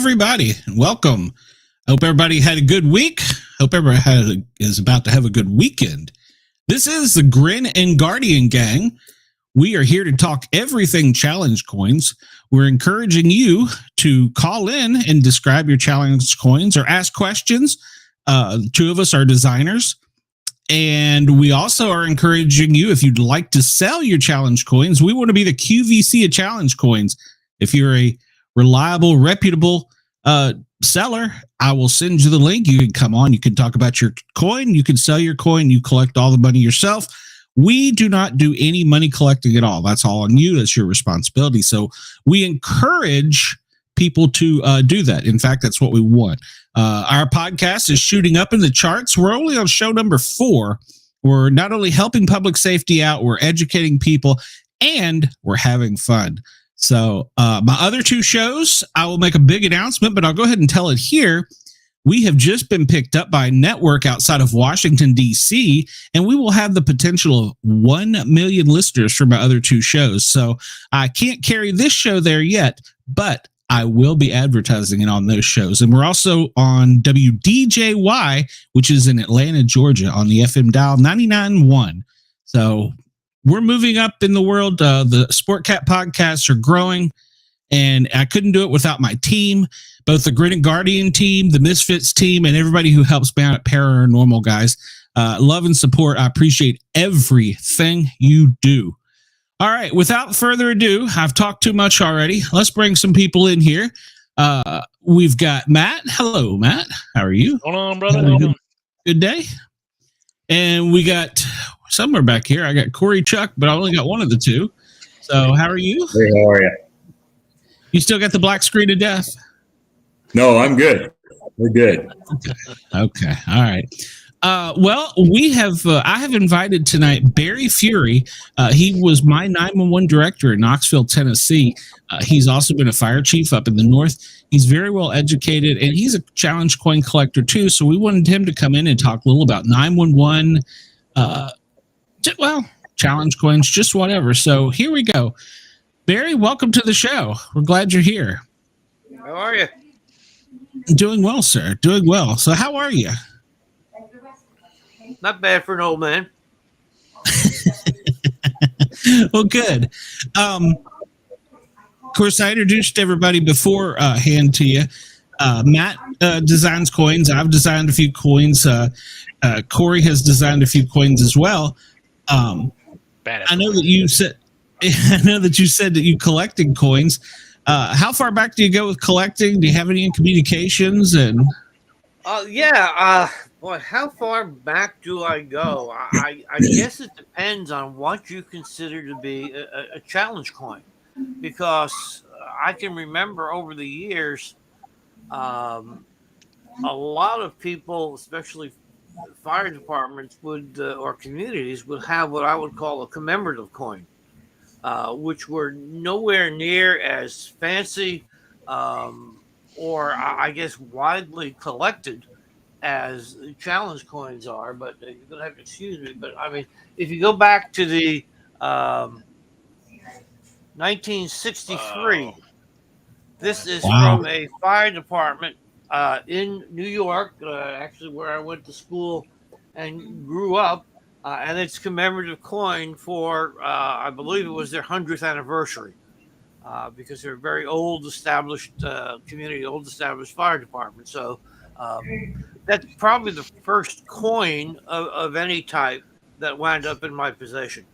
everybody, and welcome. I hope everybody had a good week. Hope everybody is about to have a good weekend. This is the Grin and Guardian Gang. We are here to talk everything challenge coins. We're encouraging you to call in and describe your challenge coins or ask questions. Two of us are designers. And we also are encouraging you, if you'd like to sell your challenge coins, we want to be the QVC of challenge coins. If you're a reliable, reputable seller, I will send you the link. You can come on, you can talk about your coin, you can sell your coin, you collect all the money yourself. We do not do any money collecting at all. That's all on you. That's your responsibility. So we encourage people to do that. In fact, that's what we want. Our podcast is shooting up in the charts. We're only on show number 4. We're not only helping public safety out, we're educating people, and we're having fun. So my other 2 shows, I will make a big announcement, but I'll go ahead and tell it here. We have just been picked up by a network outside of Washington, D.C., and we will have the potential of 1 million listeners for my other 2 shows. So I can't carry this show there yet, but I will be advertising it on those shows. And we're also on WDJY, which is in Atlanta, Georgia, on the FM dial 99.1. So we're moving up in the world. The Sport Cat podcasts are growing, and I couldn't do it without my team, both the Grin and Guardian team, the Misfits team, and everybody who helps me out at Paranormal, guys. Love and support. I appreciate everything you do. All right, without further ado, I've talked too much already. Let's bring some people in here. We've got Matt. Hello, Matt. How are you? Hold on, brother. Good day. And we got somewhere back here. I got Corey Chuck, but I only got one of the 2. So how are you? Hey, how are you? You still got the black screen of death? No, I'm good. We're good. Okay. All right. Well, we have. I have invited tonight Barry Furey. He was my 911 director in Knoxville, Tennessee. He's also been a fire chief up in the north. He's very well educated, and he's a challenge coin collector too. So we wanted him to come in and talk a little about 911. Challenge coins, just whatever. So here we go. Barry, welcome to the show. We're glad you're here. How are you? Doing well, sir. Doing well. So how are you? Not bad for an old man. Well, good. Of course, I introduced everybody beforehand to you. Matt designs coins. I've designed a few coins. Corey has designed a few coins as well. I know that you said that you collected coins. How far back do you go with collecting? Do you have any communications? And boy, how far back do I go? I guess it depends on what you consider to be a challenge coin, because I can remember over the years, a lot of people, especially fire departments, or communities would have what I would call a commemorative coin, which were nowhere near as fancy or I guess widely collected as challenge coins are. But you're going to have to excuse me. But I mean, if you go back to the 1963, this is from a fire department in New York, actually where I went to school and grew up. And it's commemorative coin for, I believe it was their 100th anniversary, because they're a very old established community, old established fire department. So that's probably the first coin of any type that wound up in my possession.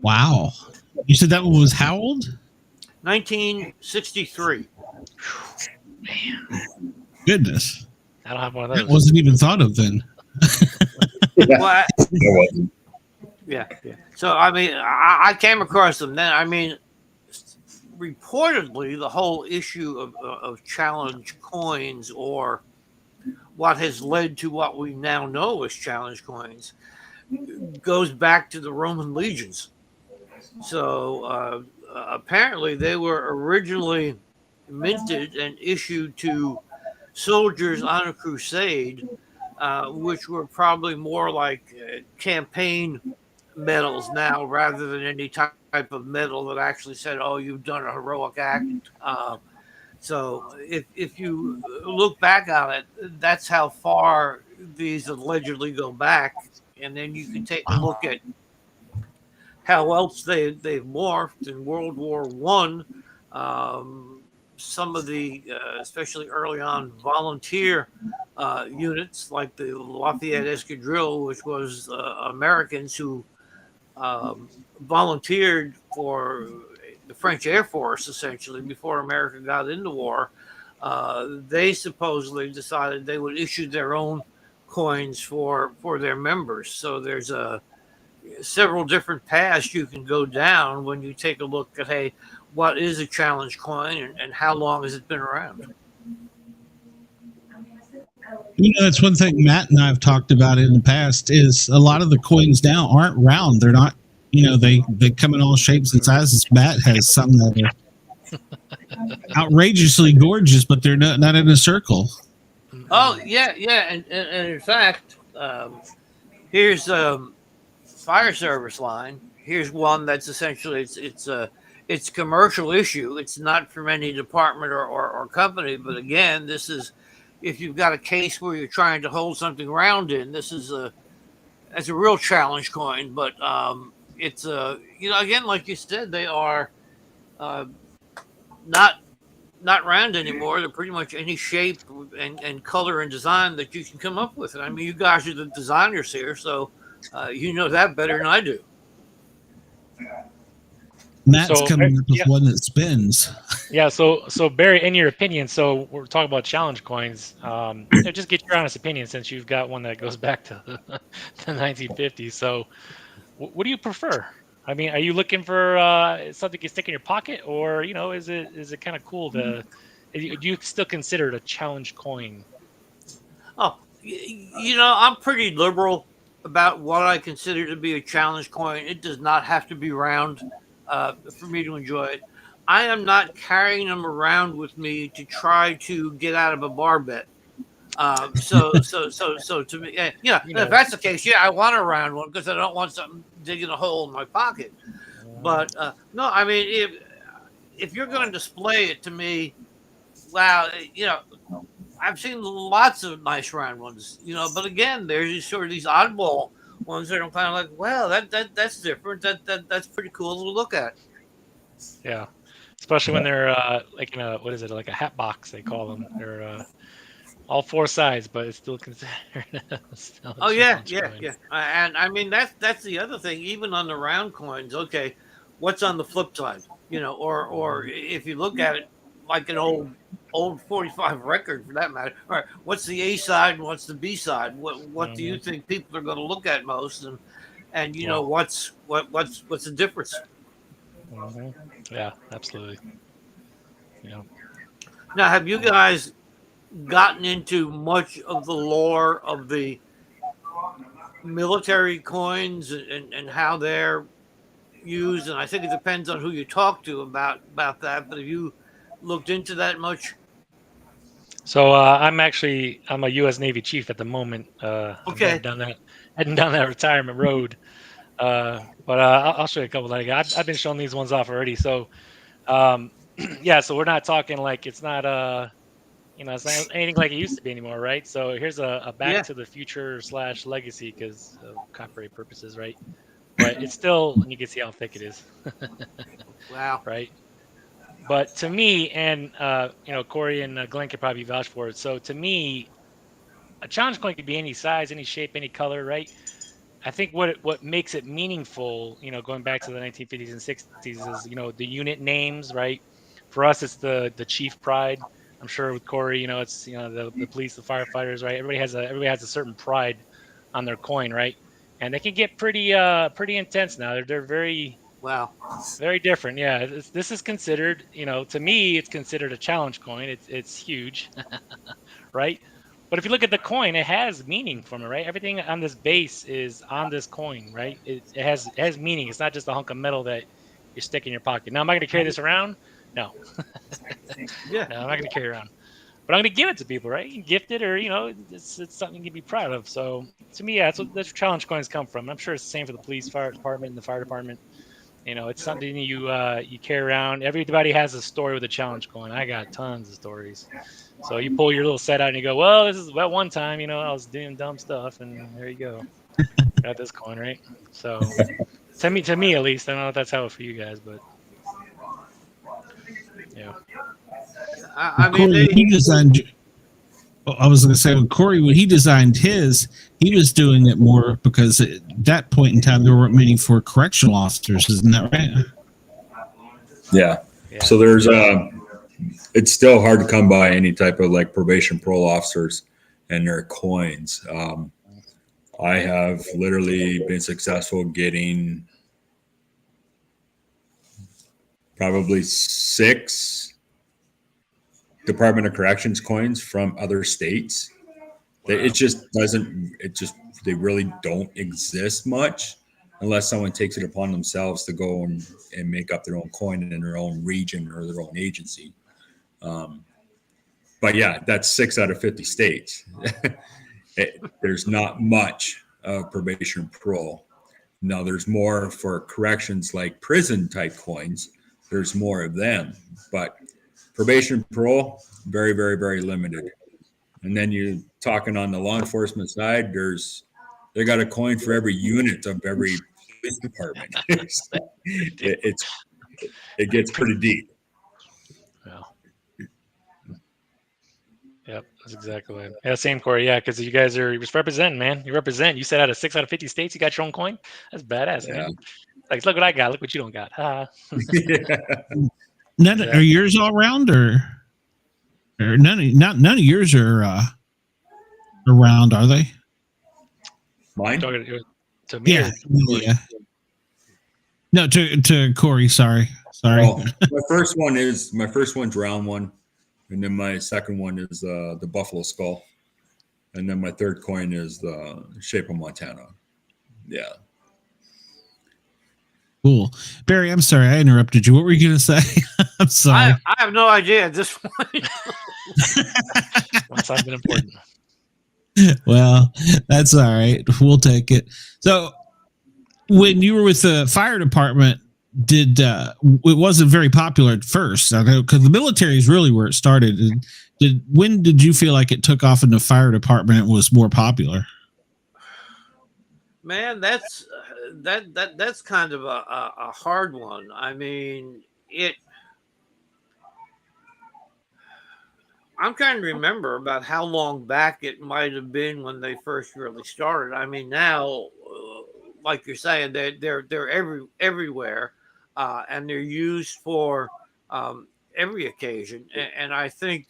Wow. You said that one was how old? 1963. Man. Goodness. I don't have one of those. That wasn't even thought of then. Well, yeah. So, I mean, I came across them then. I mean, reportedly, the whole issue of challenge coins, or what has led to what we now know as challenge coins, goes back to the Roman legions. So, apparently, they were originally minted and issued to soldiers on a crusade, which were probably more like campaign medals now, rather than any type of medal that actually said, "Oh, you've done a heroic act." So if you look back on it, that's how far these allegedly go back, and then you can take a look at how else they've morphed in World War One. Some of the, especially early on, volunteer units like the Lafayette Escadrille, which was Americans who volunteered for the French Air Force essentially before America got into war. They supposedly decided they would issue their own coins for their members. So there's several different paths you can go down when you take a look at, hey, what is a challenge coin and how long has it been around? That's one thing Matt and I have talked about in the past is a lot of the coins now aren't round. They're not, they come in all shapes and sizes. Matt has some that are outrageously gorgeous, but they're not in a circle. Oh, yeah. And in fact, here's fire service line. Here's one that's essentially it's commercial issue. It's not from any department or company, but again, this is if you've got a case where you're trying to hold something round in. This is that's a real challenge coin, but it's again, like you said, they are not round anymore. They're pretty much any shape and color and design that you can come up with. And I mean, you guys are the designers here, so you know that better than I do. Matt's coming up with one that spins. Yeah, so Barry, in your opinion, so we're talking about challenge coins. Just get your honest opinion since you've got one that goes back to the 1950s. So, what do you prefer? I mean, are you looking for something you stick in your pocket, or is it kind of cool to? Do you still consider it a challenge coin? Oh, I'm pretty liberal about what I consider to be a challenge coin. It does not have to be round for me to enjoy it. I am not carrying them around with me to try to get out of a bar bet. So to me, if that's the case, I want a round one because I don't want something digging a hole in my pocket. But no, I mean, if you're going to display it to me, wow, I've seen lots of nice round ones, but again, there's these oddball ones that I'm kind of like, well, that's different. That's pretty cool to look at. Yeah, especially when they're like in a like a hat box they call them. They're all four sides, but it's still considered. Oh yeah. And I mean that's the other thing. Even on the round coins, okay, what's on the flip side? Or if you look at it like an old 45 record for that matter. All right, what's the A side and what's the B side? What do you think people are going to look at most? And what's the difference? Mm-hmm. Yeah, absolutely. Now, have you guys gotten into much of the lore of the military coins and how they're used? And I think it depends on who you talk to about that. But have you looked into that much? So I'm a U.S. Navy chief at the moment. Okay. Heading down that retirement road. But I'll show you a couple. I've been showing these ones off already. So yeah. So we're not talking like it's not it's not anything like it used to be anymore, right? So here's a Back to the Future / Legacy because of copyright purposes, right? But it's still, and you can see how thick it is. Wow. Right. But to me, and Corey and Glenn could probably vouch for it. So to me, a challenge coin could be any size, any shape, any color, right? I think what makes it meaningful, going back to the 1950s and 60s, is the unit names, right? For us, it's the chief pride. I'm sure with Corey, it's the police, the firefighters, right? Everybody has a certain pride on their coin, right? And they can get pretty intense now. They're very very different. Yeah, this is considered, to me, it's considered a challenge coin. It's huge, right? But if you look at the coin, it has meaning from it, right? Everything on this base is on this coin, right? It has meaning. It's not just a hunk of metal that you stick in your pocket. Now, am I going to carry this around? No. No, I'm not going to carry it around. But I'm going to give it to people, right? You can gift it, or it's something you can be proud of. So to me, that's where challenge coins come from. I'm sure it's the same for the police, fire department, and the fire department. You know, it's something you carry around. Everybody has a story with a challenge coin. I got tons of stories. So you pull your little set out and you go, well, this is about one time, you know, I was doing dumb stuff, and there you go. Got this coin, right? So to me at least, I don't know if that's how it for you guys, but yeah. I mean, Corey, he designed. I was going to say, when Corey, when he designed his, he was doing it more because at that point in time there weren't many for correctional officers, isn't that right? Yeah. So there's it's still hard to come by any type of like probation parole officers and their coins. I have literally been successful getting probably 6 Department of Corrections coins from other states. Wow. They really don't exist much unless someone takes it upon themselves to go and make up their own coin in their own region or their own agency. But yeah, that's 6 out of 50 states. There's not much of probation and parole. Now there's more for corrections like prison type coins. There's more of them, but probation and parole, very, very, very limited. And then you're talking on the law enforcement side, they got a coin for every unit of every police department. It gets pretty deep. Well, yep, that's exactly right. Yeah, same, Corey. Yeah, because you guys are just representing, man. You represent. You said out of 6 out of 50 states, you got your own coin. That's badass, man. Like, look what I got. Look what you don't got. None are yours all around, or none of yours are around, are they? Mine? To me? Yeah. No, to Corey. Sorry. Oh, my first one's round one, and then my second one is the Buffalo Skull, and then my third coin is the shape of Montana. Yeah. Cool. Barry, I'm sorry I interrupted you. What were you going to say? I'm sorry. I have no idea at this point. Well, something important. Well, that's all right. We'll take it. So when you were with the fire department, it wasn't very popular at first, I know, because the military is really where it started. When did you feel like it took off in the fire department and was more popular? Man, that's kind of a hard one. I mean, I'm trying to remember about how long back it might have been when they first really started. I mean, now, like you're saying, they're everywhere, and they're used for every occasion. And I think,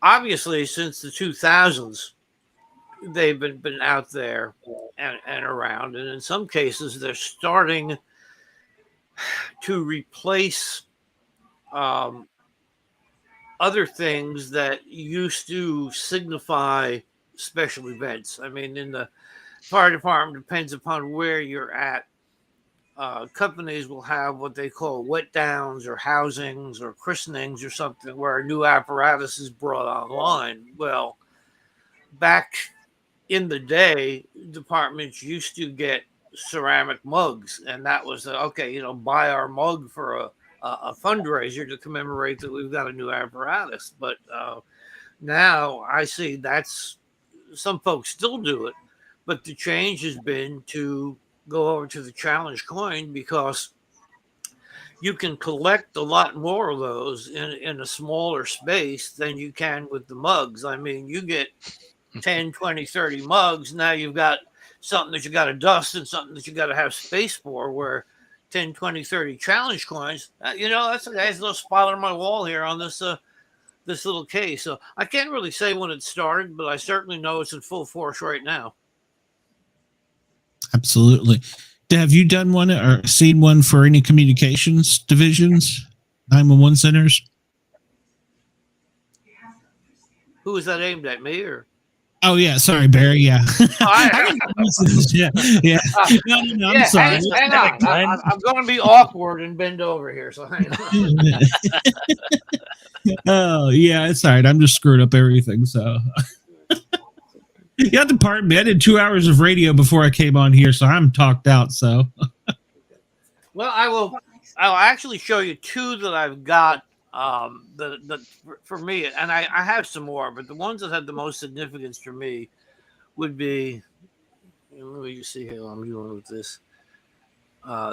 obviously, since the 2000s, they've been out there and around, and in some cases, they're starting to replace other things that used to signify special events. I mean, in the fire department, depends upon where you're at. Companies will have what they call wet downs or housings or christenings or something where a new apparatus is brought online. Well, back in the day, departments used to get ceramic mugs, and that was buy our mug for a fundraiser to commemorate that we've got a new apparatus. But now I see that's some folks still do it, but the change has been to go over to the challenge coin because you can collect a lot more of those in a smaller space than you can with the mugs. I mean, you get 10, 20, 30 mugs. Now you've got something that you got to dust and something that you got to have space for, where 10, 20, 30 challenge coins, that's a nice little spot on my wall here on this little case. So I can't really say when it started, but I certainly know it's in full force right now. Absolutely. Have you done one or seen one for any communications divisions, 911 centers? Who was that aimed at, me or? Oh yeah, sorry, Barry. Yeah, yeah. No, I'm sorry. Hang on. I'm going to be awkward and bend over here. So hang on. Oh yeah, it's all right. I'm just screwing up everything. So you have to pardon me. I did 2 hours of radio before I came on here, so I'm talked out. So Well, I'll actually show you two that I've got. For me, and I have some more, but the ones that had the most significance for me would be. Let me just see how I'm doing with this.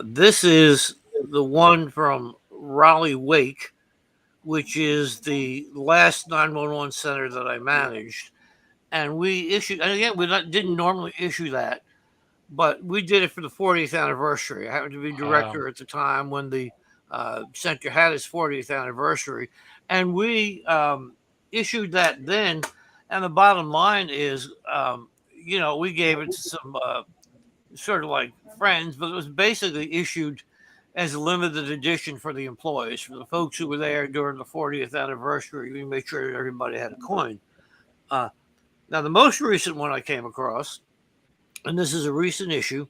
This is the one from Raleigh Wake, which is the last 911 center that I managed. And we issued, and again, didn't normally issue that, but we did it for the 40th anniversary. I happened to be director at the time when the center had its 40th anniversary. And we issued that then. And the bottom line is, we gave it to some sort of like friends, but it was basically issued as a limited edition for the employees, for the folks who were there during the 40th anniversary. We made sure that everybody had a coin. Now, the most recent one I came across, and this is a recent issue,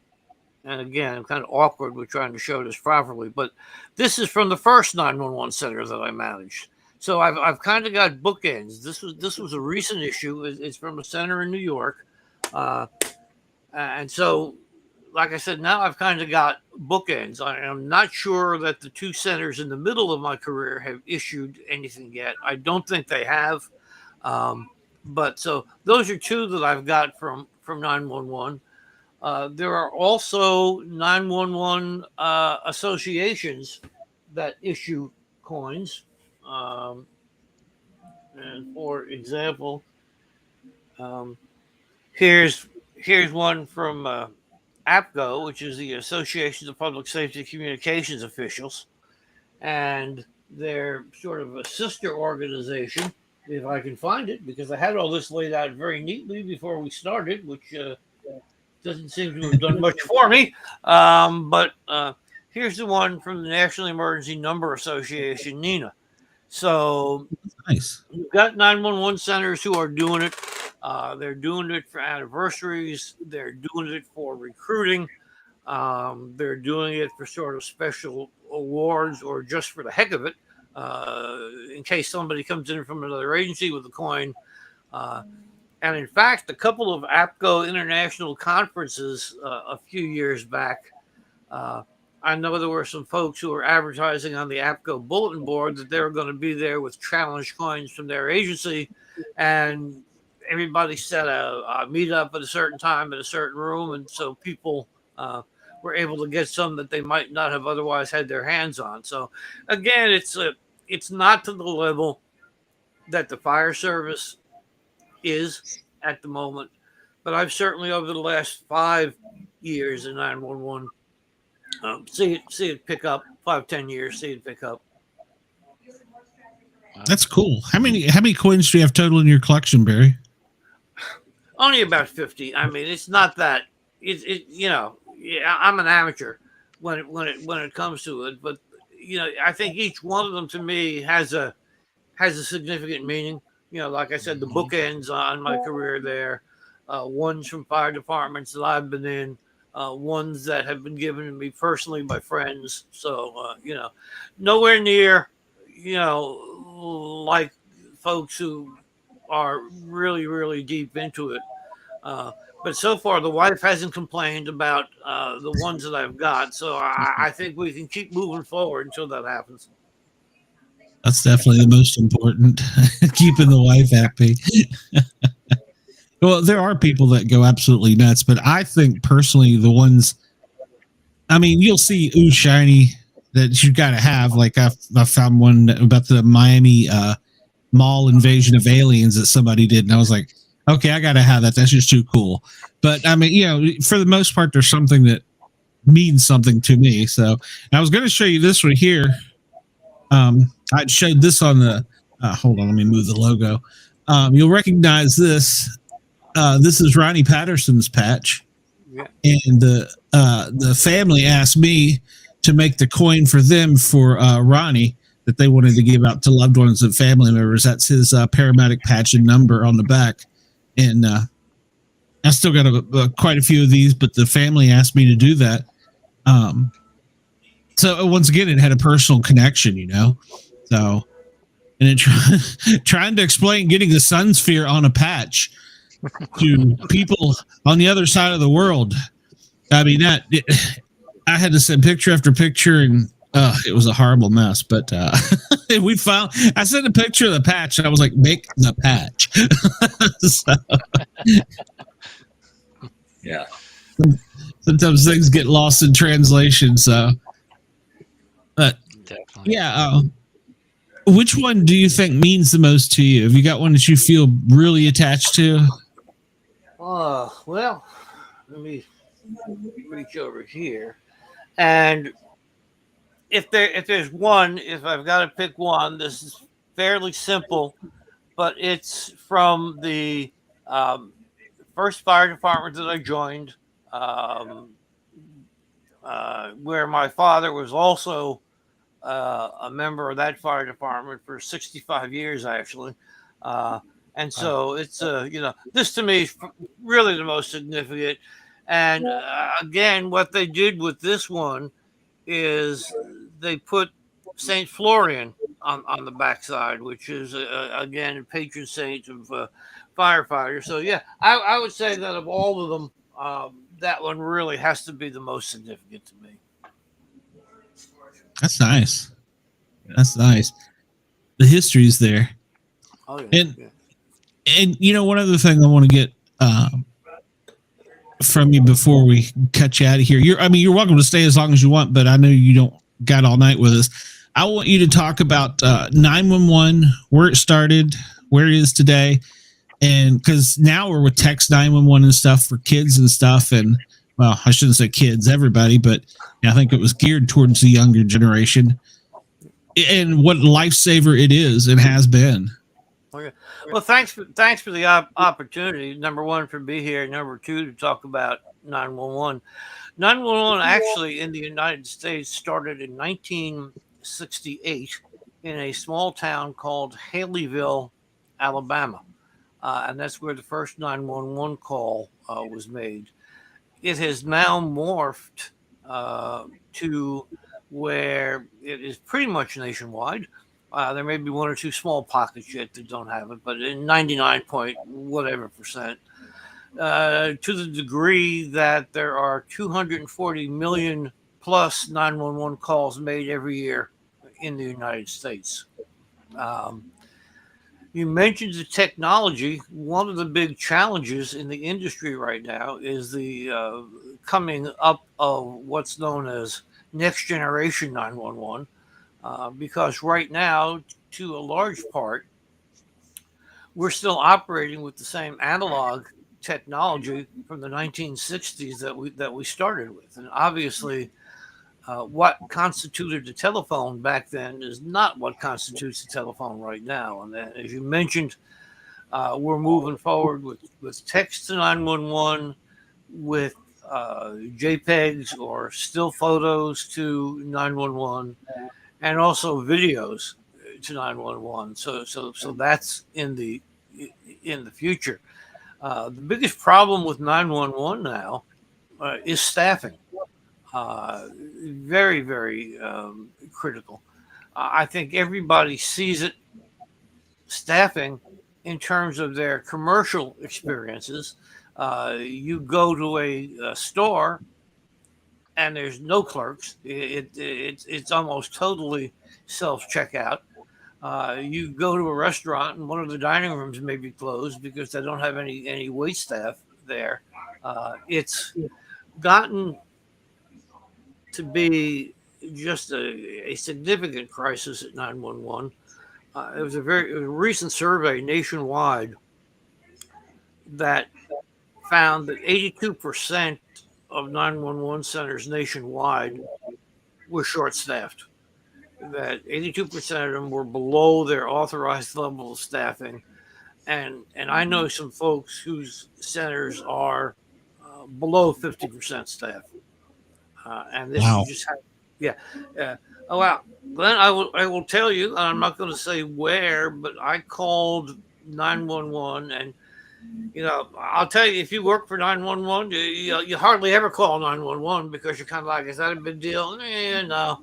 and again, I'm kind of awkward with trying to show this properly, but this is from the first 911 center that I managed. So I've kind of got bookends. This was a recent issue. It's from a center in New York, and so, like I said, now I've kind of got bookends. I'm not sure that the two centers in the middle of my career have issued anything yet. I don't think they have. But so those are two that I've got from 911. There are also 911 associations that issue coins. And for example, here's one from APCO, which is the Association of Public Safety Communications Officials, and they're sort of a sister organization, if I can find it, because I had all this laid out very neatly before we started, which doesn't seem to have done much for me. But here's the one from the National Emergency Number Association, NENA. So Nice. You've got 911 centers who are doing it. They're doing it for anniversaries. They're doing it for recruiting. They're doing it for sort of special awards or just for the heck of it, in case somebody comes in from another agency with a coin. And in fact, a couple of APCO international conferences a few years back, I know there were some folks who were advertising on the APCO bulletin board that they were going to be there with challenge coins from their agency, and everybody set a meetup at a certain time in a certain room, and so people were able to get some that they might not have otherwise had their hands on. So again, it's not to the level that the fire service is at the moment, but I've certainly over the last 5 years in 911 see it pick up. 5-10 years, see it pick up. That's cool. How many coins do you have total in your collection, Barry? Only about 50. I mean, it's not that. I'm an amateur when it comes to it, but I think each one of them to me has a significant meaning. Like I said, the bookends on my career there. Ones from fire departments that I've been in. Ones that have been given to me personally by friends. So, nowhere near, like folks who are really, really deep into it. But so far, the wife hasn't complained about the ones that I've got. So I think we can keep moving forward until that happens. That's definitely the most important, keeping the wife happy. Well, there are people that go absolutely nuts, but I think personally the ones, I mean, you'll see ooh shiny that you got to have. Like I found one about the Miami mall invasion of aliens that somebody did, and I was like, okay, I got to have that. That's just too cool. But I mean, for the most part, there's something that means something to me. So I was going to show you this one here. I showed this on the, hold on, let me move the logo. You'll recognize this. This is Ronnie Patterson's patch. Yeah. And the family asked me to make the coin for them for Ronnie that they wanted to give out to loved ones and family members. That's his Paramedic patch and number on the back. And I still got quite a few of these, but the family asked me to do that. So once again, it had a personal connection, So, and it trying to explain getting the sun sphere on a patch to people on the other side of the world. I mean, I had to send picture after picture, and it was a horrible mess. But I sent a picture of the patch, and I was like, make the patch. So, Yeah. sometimes things get lost in translation. So, but Definitely. yeah. Which one do you think means the most to you? Have you got one that you feel really attached to? Well, let me reach over here. And if I've got to pick one, this is fairly simple, but it's from the first fire department that I joined, where my father was also a member of that fire department for 65 years, actually. And so it's, this to me is really the most significant. And again, what they did with this one is they put St. Florian on the backside, which is, again, a patron saint of firefighters. So, yeah, I would say that of all of them, that one really has to be the most significant to me. That's nice. That's nice. The history's there. Oh, yeah. And one other thing I want to get from you before we cut you out of here. You're welcome to stay as long as you want, but I know you don't got all night with us. I want you to talk about 911, where it started, where it is today, and because now we're with text 911 and stuff for kids and stuff, and well, I shouldn't say kids, everybody, but I think it was geared towards the younger generation, and what lifesaver it is and has been. Okay. Well, thanks for the opportunity. Number one, for being here. Number two, to talk about 911. 911 actually in the United States started in 1968 in a small town called Haleyville, Alabama, and that's where the first 911 call was made. It has now morphed to where it is pretty much nationwide. There may be one or two small pockets yet that don't have it, but in 99 point whatever percent, to the degree that there are 240 million plus 911 calls made every year in the United States. You mentioned the technology. One of the big challenges in the industry right now is the coming up of what's known as next generation 911. Because right now, to a large part, we're still operating with the same analog technology from the 1960s that we started with, and obviously, what constituted a telephone back then is not what constitutes a telephone right now. And as you mentioned, we're moving forward with text to 911, with JPEGs or still photos to 911. And also videos to 911. So that's in the future. The biggest problem with 911 now is staffing. Very, very critical. I think everybody sees it, staffing, in terms of their commercial experiences. You go to a store and there's no clerks. It's almost totally self-checkout. You go to a restaurant and one of the dining rooms may be closed because they don't have any wait staff there. It's gotten to be just a significant crisis at 911. It was a recent survey nationwide that found that 82% of 911 centers nationwide were short-staffed. That 82% of them were below their authorized level of staffing, and I know some folks whose centers are below 50% staff. And this Wow. is just how, oh wow. Glenn, I will tell you, and I'm not going to say where, but I called 911 and. I'll tell you, if you work for 911, you hardly ever call 911 because you're kind of like, is that a big deal? No.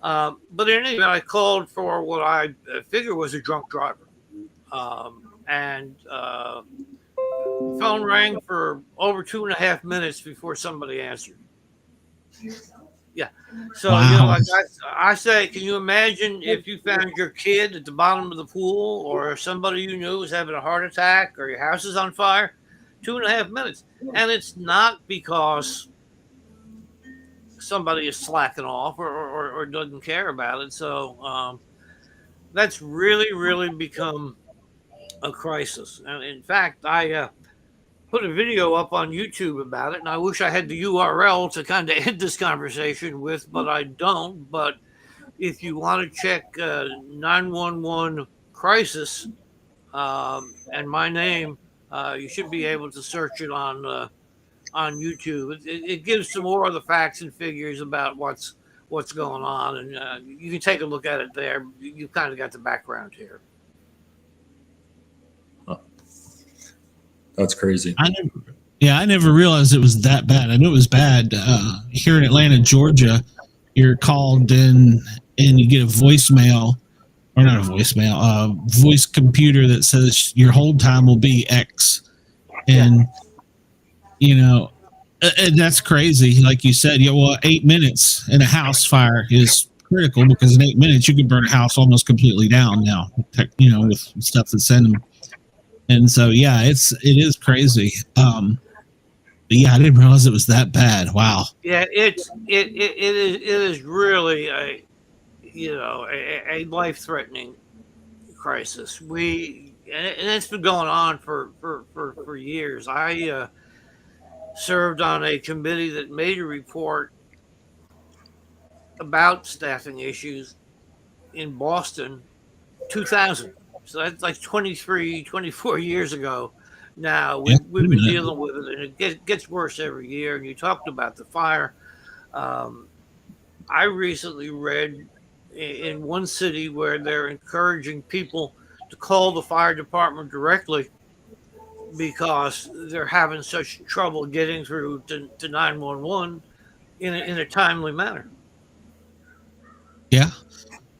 But in any event, I called for what I figure was a drunk driver. And the phone rang for over 2.5 minutes before somebody answered. Yeah. So, Wow. like I say, can you imagine if you found your kid at the bottom of the pool, or somebody you knew was having a heart attack, or your house is on fire? 2.5 minutes. And it's not because somebody is slacking off or doesn't care about it. So that's really, really become a crisis. And in fact, I put a video up on YouTube about it, and I wish I had the URL to kind of end this conversation with, but I don't. But if you want to check 911 crisis and my name, you should be able to search it on YouTube. It gives some more of the facts and figures about what's going on, and you can take a look at it there. You kind of got the background here. That's crazy. I never realized it was that bad. I knew it was bad. Here in Atlanta, Georgia, you're called in and you get a voicemail, or not a voicemail, a voice computer that says your hold time will be X. And, and that's crazy. Like you said, 8 minutes in a house fire is critical, because in 8 minutes you can burn a house almost completely down now, with stuff that's in them. And so, it is crazy. But I didn't realize it was that bad. Wow. Yeah, it is really a life-threatening crisis. And it's been going on for years. I served on a committee that made a report about staffing issues in Boston, 2000. So that's like 23, 24 years ago. Now we've been dealing with it, and it gets worse every year. And you talked about the fire. I recently read in one city where they're encouraging people to call the fire department directly because they're having such trouble getting through to 911 in a timely manner. Yeah.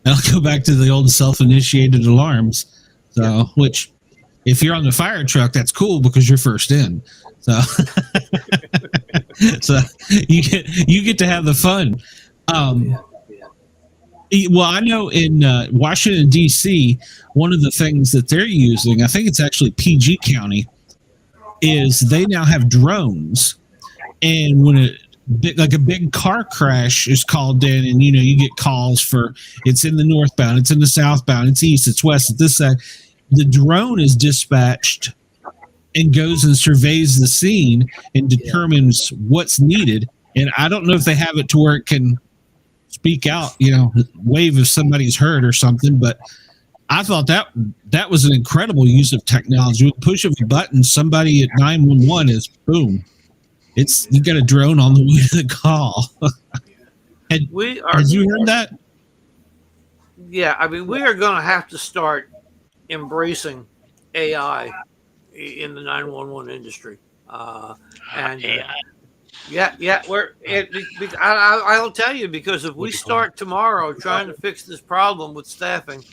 I'll go back to the old self-initiated alarms. So, which, if you're on the fire truck, that's cool because you're first in. So, so you get to have the fun. Well, I know in Washington D.C., one of the things that they're using, I think it's actually PG County, is they now have drones, and when a big car crash is called in, and you get calls for, it's in the northbound, it's in the southbound, it's east, it's west, it's this side. The drone is dispatched and goes and surveys the scene and determines what's needed. And I don't know if they have it to where it can speak out, wave if somebody's hurt or something, but I thought that was an incredible use of technology. With the push of a button, somebody at 911 is boom. You got a drone on the way to the call. Had you heard that? Yeah, I mean, we are going to have to start embracing AI in the 911 industry. I'll tell you, because if we start tomorrow trying to fix this problem with staffing,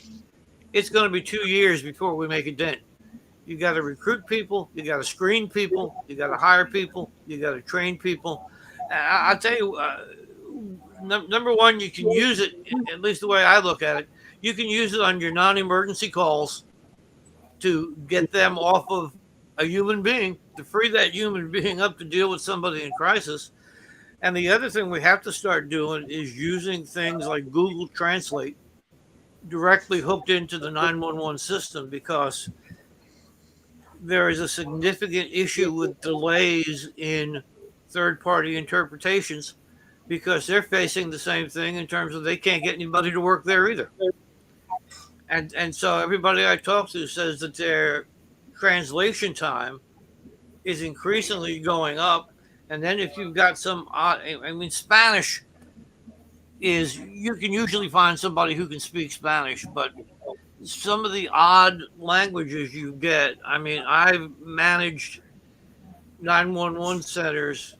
it's going to be 2 years before we make a dent. You got to recruit people, you got to screen people, you got to hire people, you got to train people. I'll tell you, number one, you can use it, at least the way I look at it, you can use it on your non-emergency calls to get them off of a human being, to free that human being up to deal with somebody in crisis. And the other thing we have to start doing is using things like Google Translate directly hooked into the 911 system, because there is a significant issue with delays in third-party interpretations, because they're facing the same thing in terms of they can't get anybody to work there either. And so everybody I talk to says that their translation time is increasingly going up. And then if you've got Spanish is, you can usually find somebody who can speak Spanish, but some of the odd languages you get, I've managed 911 centers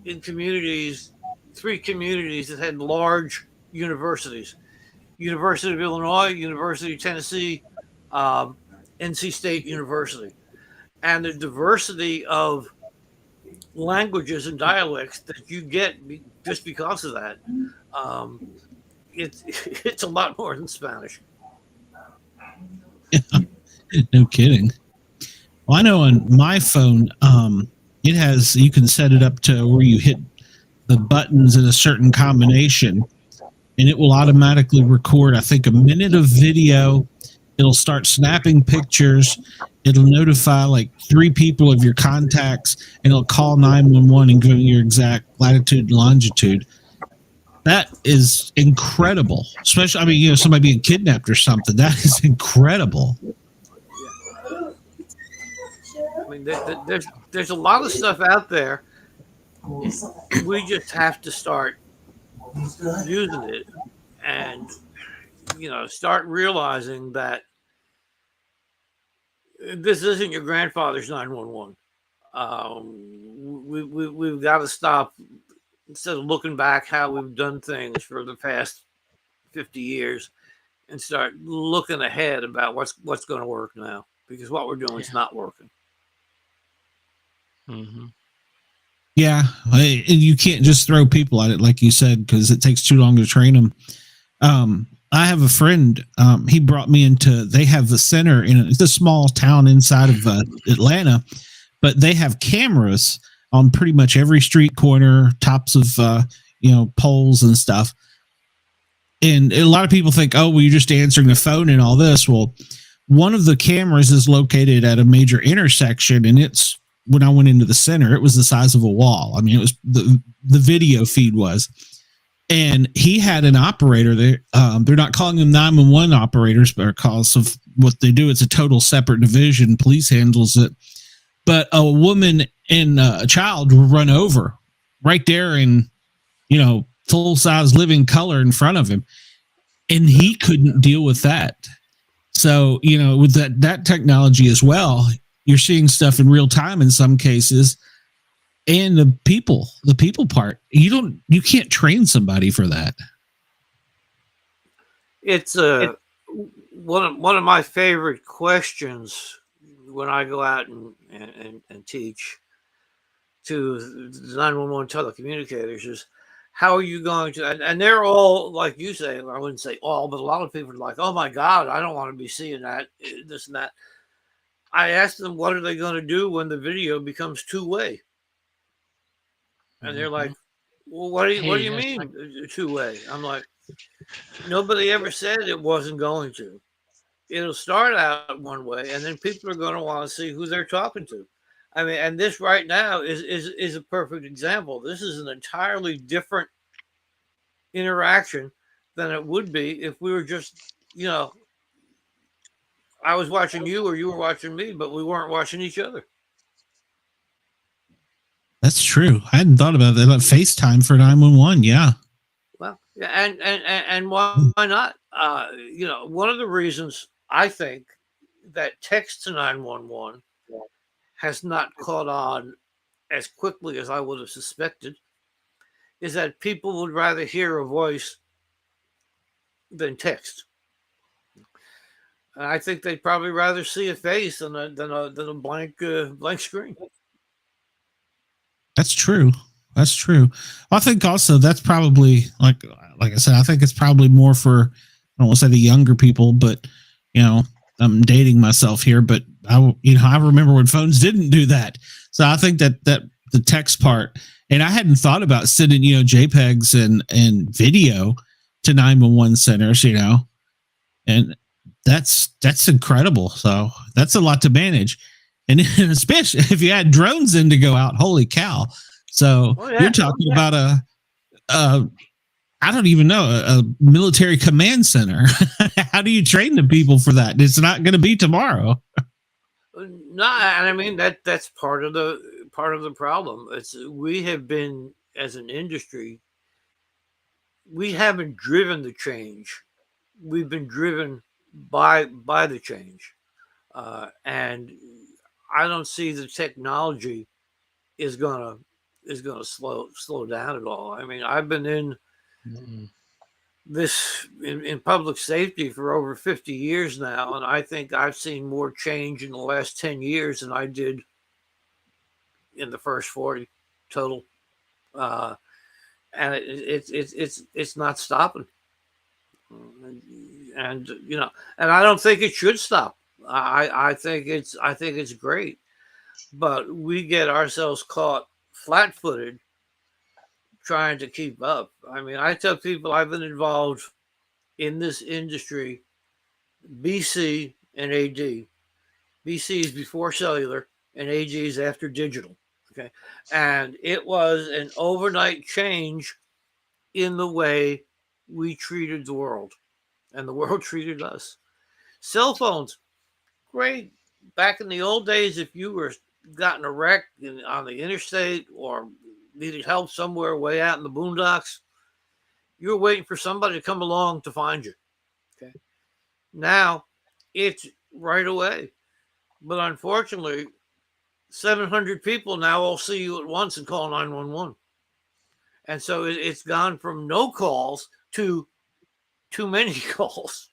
in communities, 3 communities that had large universities: University of Illinois, University of Tennessee, NC State University. And the diversity of languages and dialects that you get just because of that. It's a lot more than Spanish. No kidding. Well, I know on my phone, it has, you can set it up to where you hit the buttons in a certain combination and it will automatically record, I think, a minute of video. It'll start snapping pictures. It'll notify like 3 people of your contacts and it'll call 911 and give you your exact latitude and longitude. That is incredible. Especially, I mean, you know, somebody being kidnapped or something. That is incredible. I mean, there's a lot of stuff out there. We just have to start using it and, you know, start realizing that this isn't your grandfather's 911. We've got to stop, instead of looking back how we've done things for the past 50 years, and start looking ahead about what's going to work now, because what we're doing is not working. Mm-hmm. Yeah, and you can't just throw people at it like you said, because it takes too long to train them. I have a friend. He brought me into. They have a center it's a small town inside of Atlanta, but they have cameras on pretty much every street corner, tops of poles and stuff. And a lot of people think, oh, well, you're just answering the phone and all this. Well, one of the cameras is located at a major intersection, and it's, when I went into the center, it was the size of a wall. I mean, it was the video feed was, and he had an operator there. They're not calling them 911 operators, but because of what they do, it's a total separate division. Police handles it, but a woman and a child were run over right there in, full size living color in front of him, and he couldn't deal with that. So, with that technology as well, you're seeing stuff in real time in some cases, and the people part, you can't train somebody for that. It's one of my favorite questions when I go out and teach to the 911 telecommunicators is, how are you going to, and they're all, like you say, I wouldn't say all, but a lot of people are like, oh my God, I don't want to be seeing that, this and that. I asked them, what are they going to do when the video becomes two-way? And they're like, well, what do you mean two-way? I'm like, nobody ever said it wasn't going to. It'll start out one way, and then people are going to want to see who they're talking to. I mean, and this right now is a perfect example. This is an entirely different interaction than it would be if we were just, I was watching you or you were watching me, but we weren't watching each other. That's true. I hadn't thought about that. Like FaceTime for 911. Yeah. Well, yeah, and why not? One of the reasons I think that text to 911 has not caught on as quickly as I would have suspected is that people would rather hear a voice than text. And I think they'd probably rather see a face than a blank screen. That's true. That's true. I think also that's probably like I said, I think it's probably more for, I don't want to say the younger people, but I'm dating myself here, but I remember when phones didn't do that. So I think that the text part, and I hadn't thought about sending, JPEGs and video to 911 centers, and that's incredible. So that's a lot to manage. And especially if you had drones in to go out, holy cow. So you're talking about I don't even know, a military command center. How do you train the people for that? It's not going to be tomorrow. No, and I mean that's part of the problem. We have been, as an industry, we haven't driven the change. We've been driven by the change, and I don't see the technology is gonna slow down at all. I mean, I've been in this in public safety for over 50 years now, and I think I've seen more change in the last 10 years than I did in the first 40 total. and it's not stopping. And and I don't think it should stop. I think it's great, but we get ourselves caught flat-footed trying to keep up. I mean, I tell people I've been involved in this industry, BC and AD. BC is before cellular, and AD is after digital. Okay, and it was an overnight change in the way we treated the world, and the world treated us. Cell phones, great. Back in the old days, if you were gotten a wreck on the interstate or needed help somewhere way out in the boondocks, you were waiting for somebody to come along to find you. Okay. Now it's right away. But unfortunately, 700 people now all see you at once and call 911. And so it's gone from no calls to too many calls.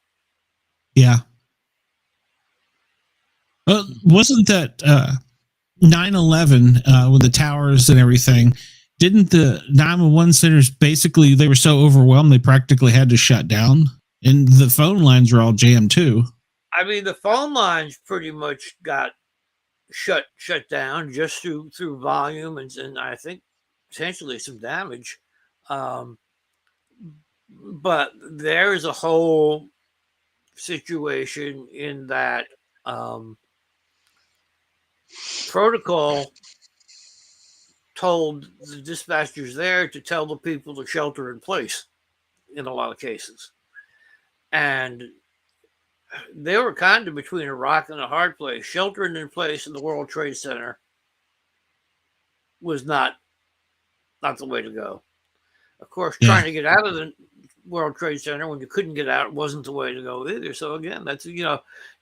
Yeah. Well, wasn't that 9/11 with the towers and everything? Didn't the 911 centers basically, they were so overwhelmed they practically had to shut down, and the phone lines were all jammed too? I mean, the phone lines pretty much got shut down just through volume and I think potentially some damage. But there is a whole situation in that protocol told the dispatchers there to tell the people to shelter in place in a lot of cases. And they were kind of between a rock and a hard place. Sheltering in place in the World Trade Center was not the way to go. Of course, trying to get out of the World Trade Center when you couldn't get out wasn't the way to go either. So again, that's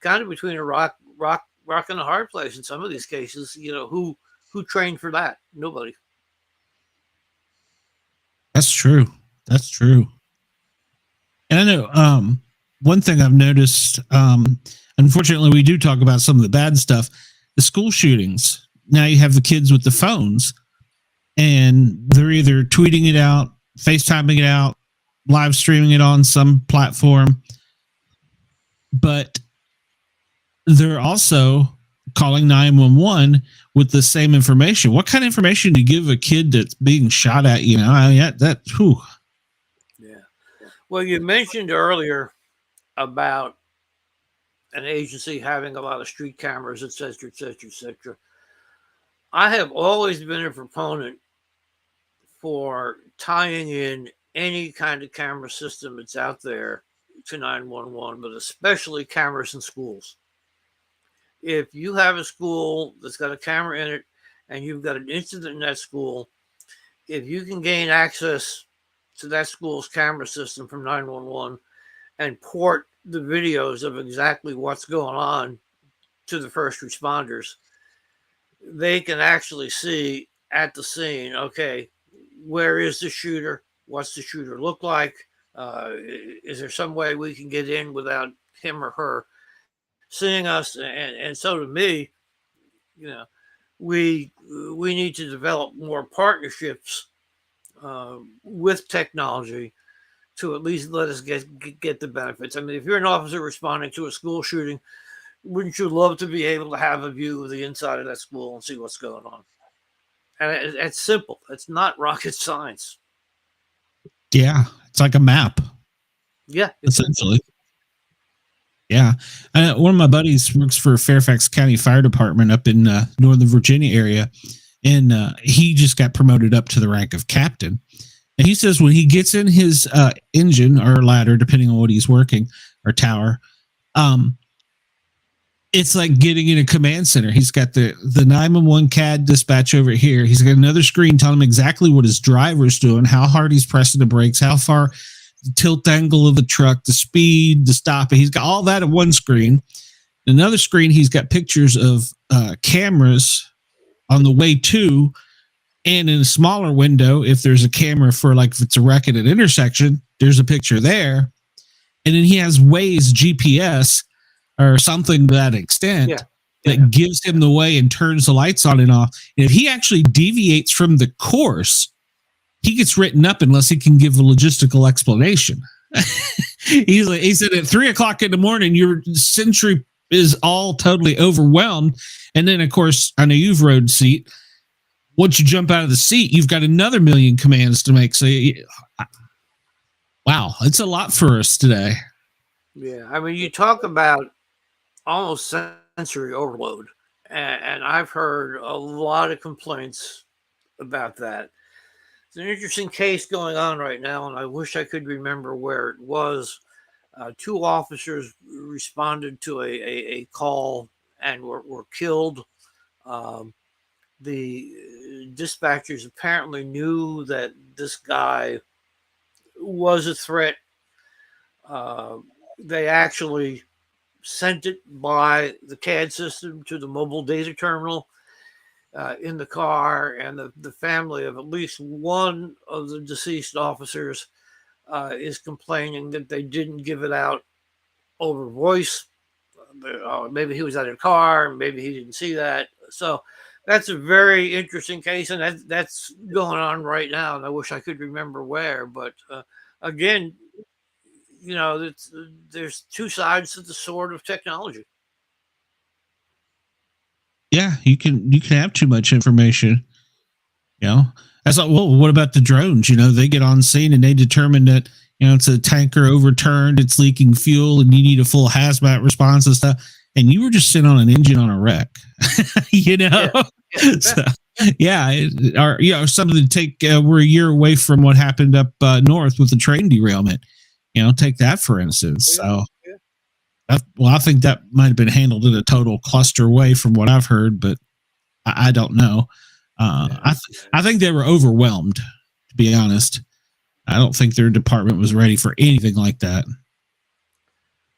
kind of between a rock and a hard place in some of these cases. Who trained for that? Nobody. That's true. That's true. And I know one thing I've noticed, unfortunately, we do talk about some of the bad stuff, the school shootings. Now you have the kids with the phones, and they're either tweeting it out, FaceTiming it out, live streaming it on some platform, but they're also calling 911 with the same information. What kind of information do you give a kid that's being shot at? Whew. Yeah. Well, you mentioned earlier about an agency having a lot of street cameras, et cetera, et cetera, et cetera. I have always been a proponent for tying in any kind of camera system that's out there to 911, but especially cameras in schools. If you have a school that's got a camera in it and you've got an incident in that school, if you can gain access to that school's camera system from 911 and port the videos of exactly what's going on to the first responders, they can actually see at the scene, okay, where is the shooter? What's the shooter look like? Is there some way we can get in without him or her seeing us? And so to me, we need to develop more partnerships with technology to at least let us get the benefits. I mean, if you're an officer responding to a school shooting, wouldn't you love to be able to have a view of the inside of that school and see what's going on? And it's simple. It's not rocket science. Yeah, it's like a map. Yeah, essentially. Yeah. One of my buddies works for Fairfax County Fire Department up in Northern Virginia area, and he just got promoted up to the rank of captain. And he says when he gets in his engine or ladder, depending on what he's working, or tower, it's like getting in a command center. He's got the 911 CAD dispatch over here. He's got another screen telling him exactly what his driver's doing, how hard he's pressing the brakes, how far the tilt angle of the truck, the speed, the stopping. He's got all that at one screen. Another screen, he's got pictures of cameras on the way to, and in a smaller window, if there's a camera for, like, if it's a wreck at an intersection, there's a picture there. And then he has Waze GPS or something to that extent that gives him the way and turns the lights on and off. And if he actually deviates from the course, he gets written up unless he can give a logistical explanation. He said at 3:00 in the morning, your sentry is all totally overwhelmed. And then, of course, I know you've rode seat. Once you jump out of the seat, you've got another million commands to make. So, wow, it's a lot for us today. Yeah, I mean, you talk about almost sensory overload, and I've heard a lot of complaints about that. It's an interesting case going on right now, and I wish I could remember where it was. Two officers responded to a call and were killed. The dispatchers apparently knew that this guy was a threat. They actually sent it by the CAD system to the mobile data terminal in the car, and the family of at least one of the deceased officers is complaining that they didn't give it out over voice. Maybe he was at a car, maybe he didn't see that. So that's a very interesting case, and that's going on right now. And I wish I could remember where, but again, there's two sides to the sword of technology. Yeah, you can have too much information. That's like, well, what about the drones? They get on scene and they determine that it's a tanker overturned, it's leaking fuel, and you need a full hazmat response and stuff. And you were just sitting on an engine on a wreck. Yeah. So, or something to take. We're a year away from what happened up north with the train derailment. Take that for instance. So. I think that might have been handled in a total cluster way from what I've heard, but I don't know. I think they were overwhelmed, to be honest. I don't think their department was ready for anything like that.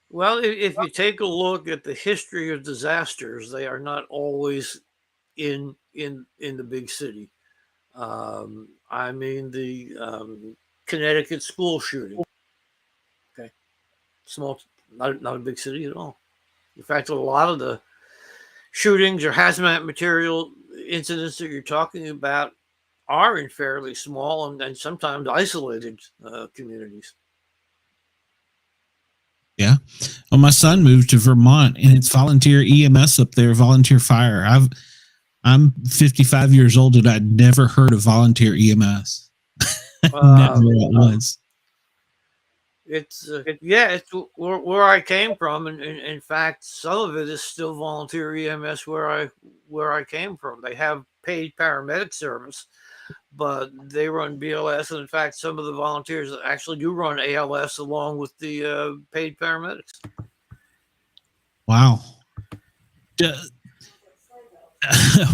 Well, if you take a look at the history of disasters, they are not always in the big city. I mean, the Connecticut school shooting. Okay, small. Not a big city at all. In fact, a lot of the shootings or hazmat material incidents that you're talking about are in fairly small and sometimes isolated communities. Yeah. Well, my son moved to Vermont, and it's volunteer EMS up there, volunteer fire. I'm 55 years old, and I'd never heard of volunteer EMS. Never once. It's where I came from, and in fact, some of it is still volunteer EMS where I came from. They have paid paramedic service, but they run BLS, and in fact, some of the volunteers actually do run ALS along with the paid paramedics. Wow.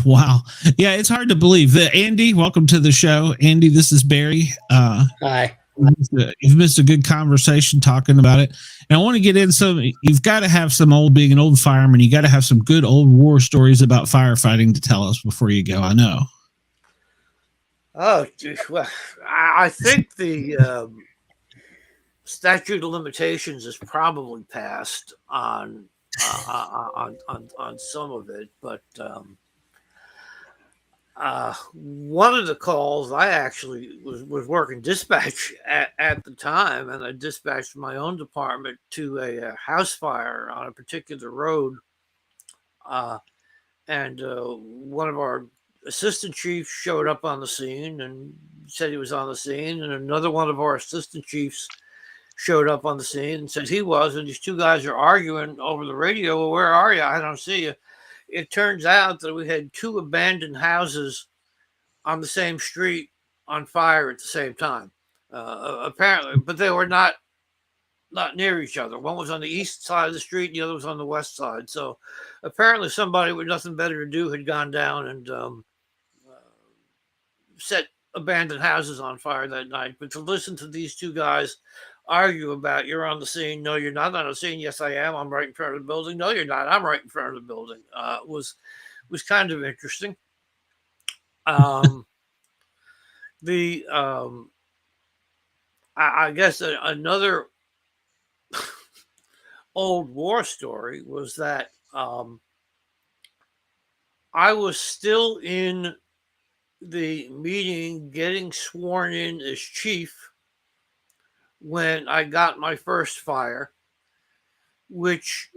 Wow. Yeah, it's hard to believe. Andy, welcome to the show. Andy, this is Barry. Hi. You've missed a good conversation talking about it. And I want to get in you've got to have being an old fireman, you got to have some good old war stories about firefighting to tell us before you go. I know. Oh, well, I think the statute of limitations is probably passed on some of it, but one of the calls, I actually was working dispatch at the time, and I dispatched my own department to a house fire on a particular road. And one of our assistant chiefs showed up on the scene and said he was on the scene, and another one of our assistant chiefs showed up on the scene and said he was, and these two guys are arguing over the radio. Well, where are you? I don't see you. It turns out that we had two abandoned houses on the same street on fire at the same time, apparently, but they were not near each other. One was on the east side of the street, and the other was on the west side. So apparently somebody with nothing better to do had gone down and set abandoned houses on fire that night. But to listen to these two guys argue about, you're on the scene, no, you're not on the scene, yes, I am, I'm right in front of the building, no, you're not, I'm right in front of the building, was kind of interesting. I guess another old war story was that I was still in the meeting, getting sworn in as chief when I got my first fire, which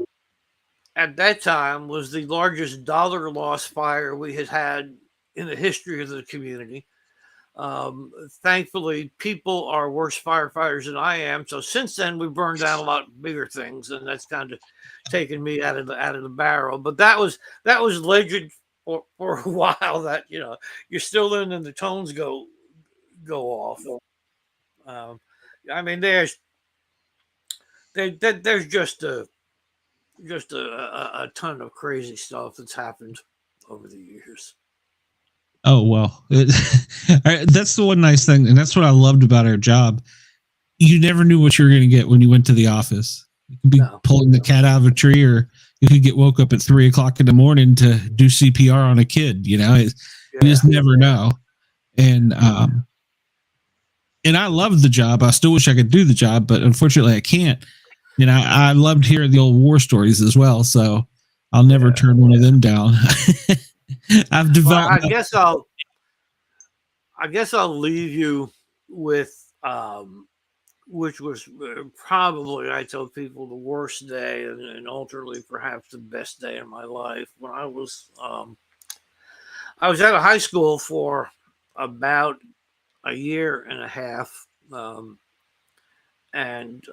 at that time was the largest dollar loss fire we had had in the history of the community. Thankfully, people are worse firefighters than I am. So since then, we've burned down a lot bigger things, and that's kind of taken me out of the barrel. But that was legend for a while. That you're still in, and the tones go off. I mean, there's just a ton of crazy stuff that's happened over the years. Oh, well, that's the one nice thing. And that's what I loved about our job. You never knew what you were going to get when you went to the office. You could be pulling the cat out of a tree, or you could get woke up at 3 o'clock in the morning to do CPR on a kid. You just never know. And I loved the job. I still wish I could do the job, but unfortunately I can't. I loved hearing the old war stories as well. So I'll never turn one of them down. I've developed. Well, I guess I'll leave you with which was probably, I tell people, the worst day and ultimately perhaps the best day of my life. When I was out of high school for about a year and a half, and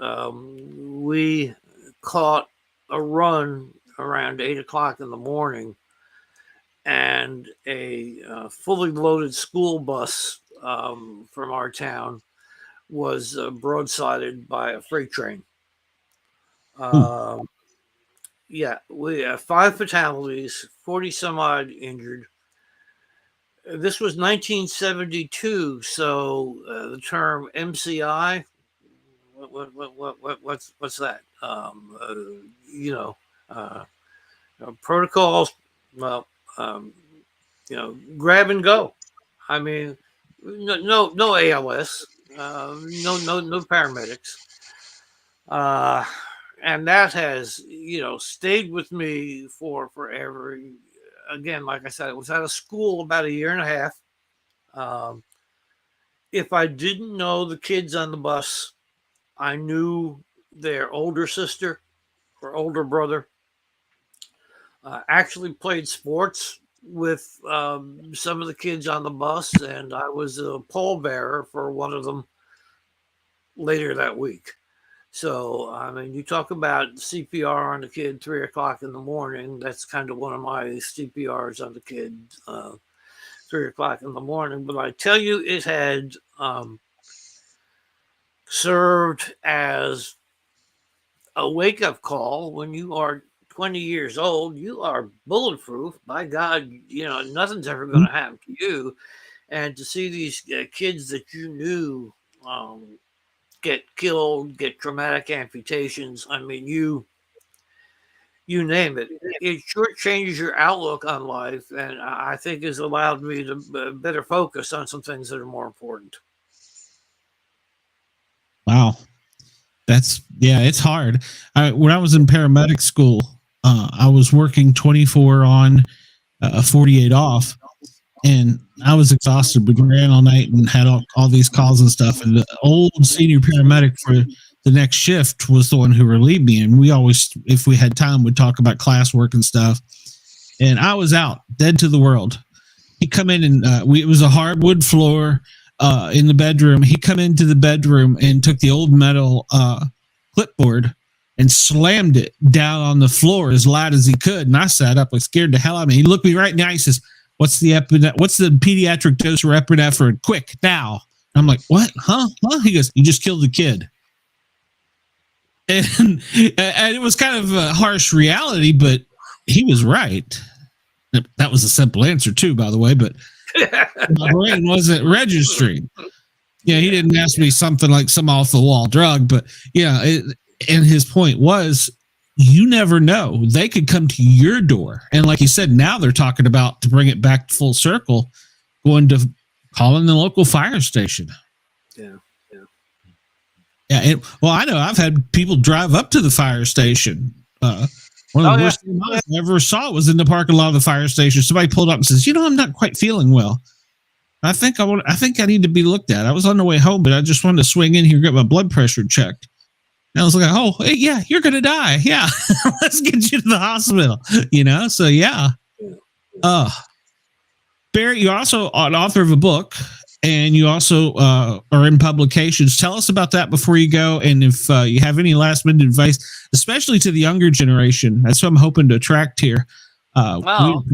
we caught a run around 8 o'clock in the morning. And a fully loaded school bus from our town was broadsided by a freight train. We have 5 fatalities, 40 some odd injured. This was 1972, so the term MCI, what's that? Protocols. Well. Grab and go. I mean, no ALS, no paramedics, and that has stayed with me for forever. Again, like I said, I was out of school about a year and a half. If I didn't know the kids on the bus, I knew their older sister or older brother. Actually played sports with some of the kids on the bus, and I was a pallbearer for one of them later that week. So, I mean, you talk about CPR on the kid 3 o'clock in the morning. That's kind of one of my CPRs on the kid 3 o'clock in the morning. But I tell you, it had served as a wake-up call. When you are 20 years old, you are bulletproof. By God, nothing's ever going to happen to you. And to see these kids that you knew get killed, get traumatic amputations, I mean, you name it. It sure changes your outlook on life, and I think has allowed me to better focus on some things that are more important. Wow. It's hard. When I was in paramedic school, I was working 24 on, 48 off, and I was exhausted. We ran all night and had all these calls and stuff. And the old senior paramedic for the next shift was the one who relieved me. And we always, if we had time, would talk about classwork and stuff. And I was out, dead to the world. He come in and it was a hardwood floor in the bedroom. He come into the bedroom and took the old metal clipboard and slammed it down on the floor as loud as he could. And I sat up, like scared the hell out of me. He looked me right in the eye. He says, what's the pediatric dose for epinephrine? Quick, now. I'm like, what? Huh? He goes, you just killed the kid. And it was kind of a harsh reality, but he was right. That was a simple answer too, by the way, but my brain wasn't registering. Yeah, he didn't ask me something like some off the wall drug, but and his point was, you never know. They could come to your door. And like you said, now they're talking about, to bring it back full circle, going to calling the local fire station. Yeah. I know I've had people drive up to the fire station. One of the worst things I ever saw was in the parking lot of the fire station. Somebody pulled up and says, I'm not quite feeling well. I think I need to be looked at. I was on the way home, but I just wanted to swing in here and get my blood pressure checked. And I was like, oh, hey, yeah, you're going to die. Yeah. Let's get you to the hospital, So, yeah. Barry, you're also an author of a book, and you also are in publications. Tell us about that before you go. And if you have any last minute advice, especially to the younger generation, that's what I'm hoping to attract here. Well,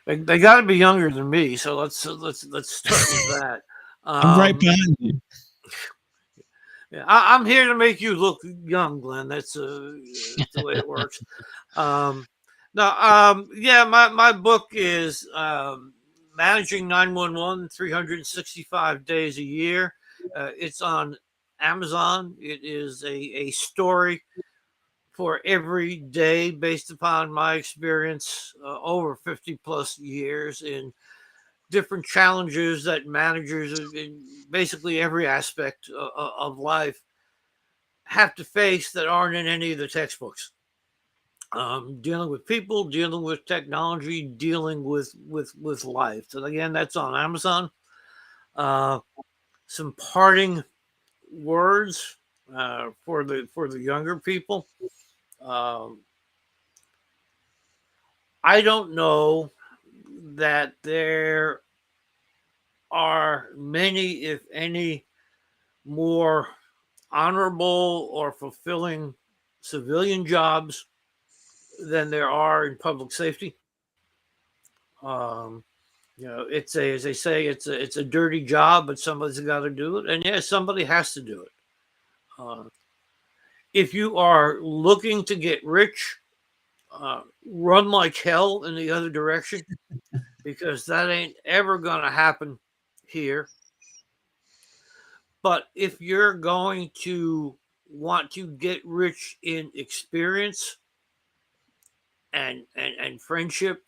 they got to be younger than me. So let's start with that. I'm right behind you. Yeah, I'm here to make you look young, Glenn. That's the way it works. My book is Managing 911 365 days a year. It's on Amazon. It is a story for every day based upon my experience over 50 plus years in different challenges that managers in basically every aspect of life have to face that aren't in any of the textbooks. Dealing with people, dealing with technology, dealing with life. So again, that's on Amazon. Some parting words for the younger people. I don't know that there are many, if any, more honorable or fulfilling civilian jobs than there are in public safety. It's as they say, it's a dirty job, but somebody's got to do it, and somebody has to do it. If you are looking to get rich, run like hell in the other direction, because that ain't ever going to happen here. But if you're going to want to get rich in experience and friendship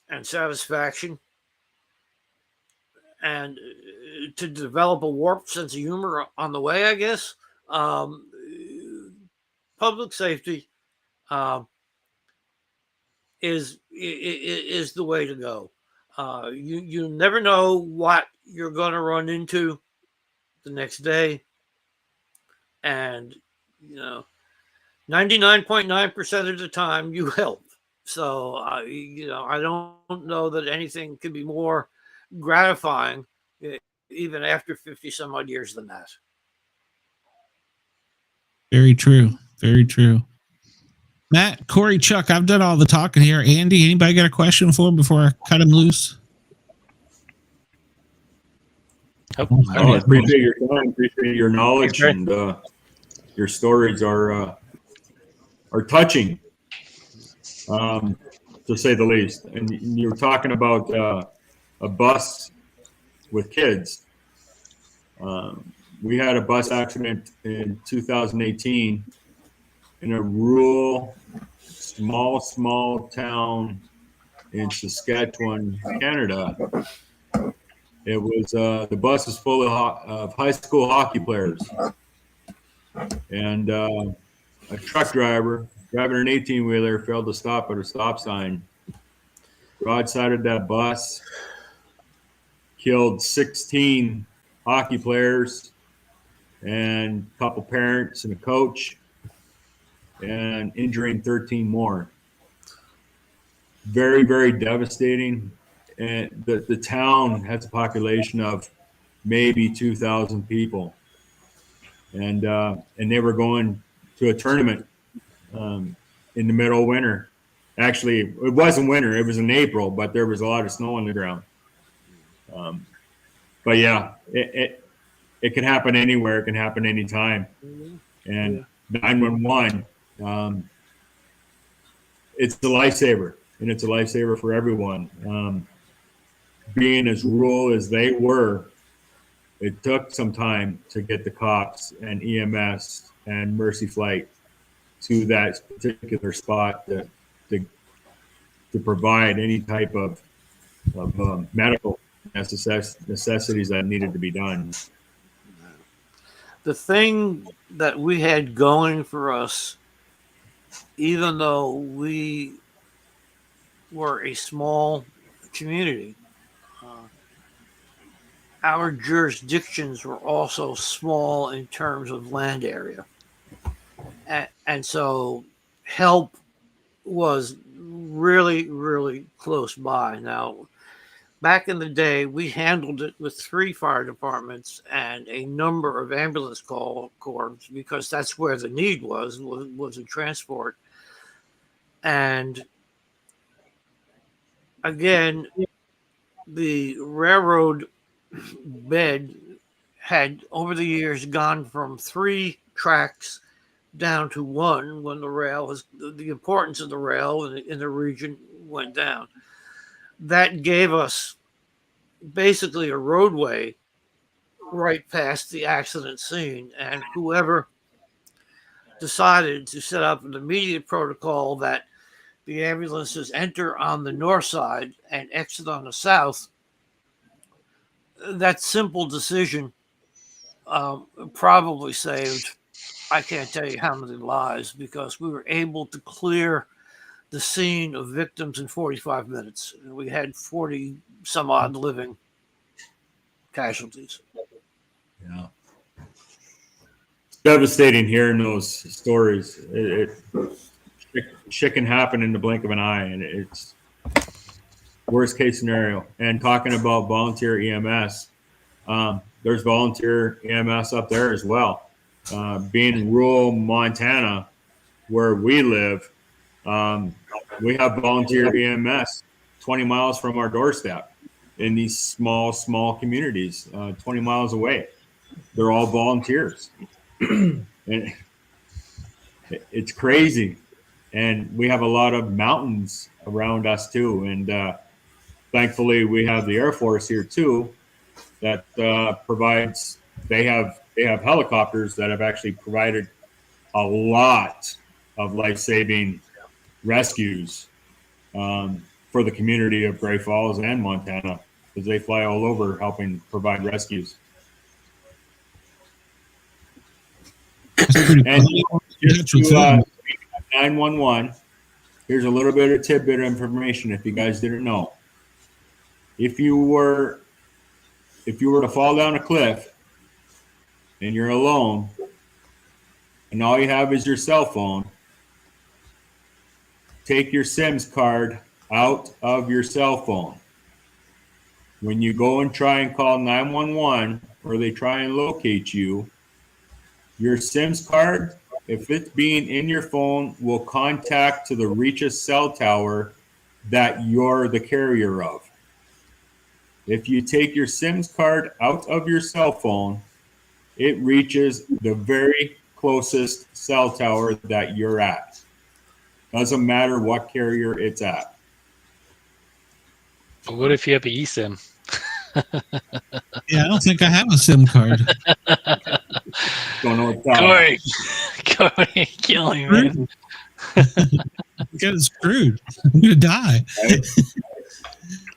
and satisfaction, and to develop a warped sense of humor on the way, I guess, public safety is the way to go. You never know what you're going to run into the next day, and 99.9% of the time you help. So I don't know that anything could be more gratifying, even after 50 some odd years than that. Very true. Very true. Matt, Corey, Chuck, I've done all the talking here. Andy, anybody got a question for him before I cut him loose? I appreciate your time, appreciate your knowledge, and your stories are touching, to say the least. And you were talking about a bus with kids. We had a bus accident in 2018 in a rural, small town in Saskatchewan, Canada. It was the bus was full of high school hockey players, and a truck driver driving an 18-wheeler failed to stop at a stop sign. Broadsided that bus, killed 16 hockey players and a couple parents and a coach, and injuring 13 more. Very, very devastating. And the town has a population of maybe 2,000 people, and they were going to a tournament in the middle of winter. Actually, it wasn't winter; it was in April, but there was a lot of snow on the ground. But yeah, it can happen anywhere. It can happen anytime. And 911, it's a lifesaver, and it's a lifesaver for everyone. Being as rural as they were, it took some time to get the cops and EMS and Mercy Flight to that particular spot to provide any type of medical necessities that needed to be done. The thing that we had going for us, even though we were a small community. Uh, our jurisdictions were also small in terms of land area. And so help was really, really close by. Now, back in the day, we handled it with 3 fire departments and a number of ambulance corps because that's where the need was in transport. And again, the railroad bed had over the years gone from 3 tracks down to 1 when the importance of the rail in the region went down. That gave us basically a roadway right past the accident scene, and whoever decided to set up an immediate protocol that the ambulances enter on the north side and exit on the south, that simple decision probably saved, I can't tell you how many lives, because we were able to clear the scene of victims in 45 minutes. We had 40 some odd living casualties. Yeah. It's devastating hearing those stories. Shit can happen in the blink of an eye, and it's worst case scenario. And talking about volunteer EMS, there's volunteer EMS up there as well. Being in rural Montana, where we live, we have volunteer EMS 20 miles from our doorstep in these small communities, 20 miles away. They're all volunteers. And it's crazy. And we have a lot of mountains around us too. And thankfully we have the Air Force here too that provides, they have helicopters that have actually provided a lot of life-saving rescues for the community of Great Falls and Montana, because they fly all over helping provide rescues. And just to 911, here's a little bit of tidbit of information if you guys didn't know. If you were to fall down a cliff and you're alone and all you have is your cell phone, take your SIMS card out of your cell phone. When you go and try and call 911 or they try and locate you, your SIMS card, if it's being in your phone, will contact to the reaches cell tower that you're the carrier of. If you take your SIMS card out of your cell phone, it reaches the very closest cell tower that you're at. Doesn't matter what carrier it's at. But what if you have an eSIM? Yeah, I don't think I have a SIM card. Don't know what's that. Corey, killing me. Get screwed. I'm gonna die. Right?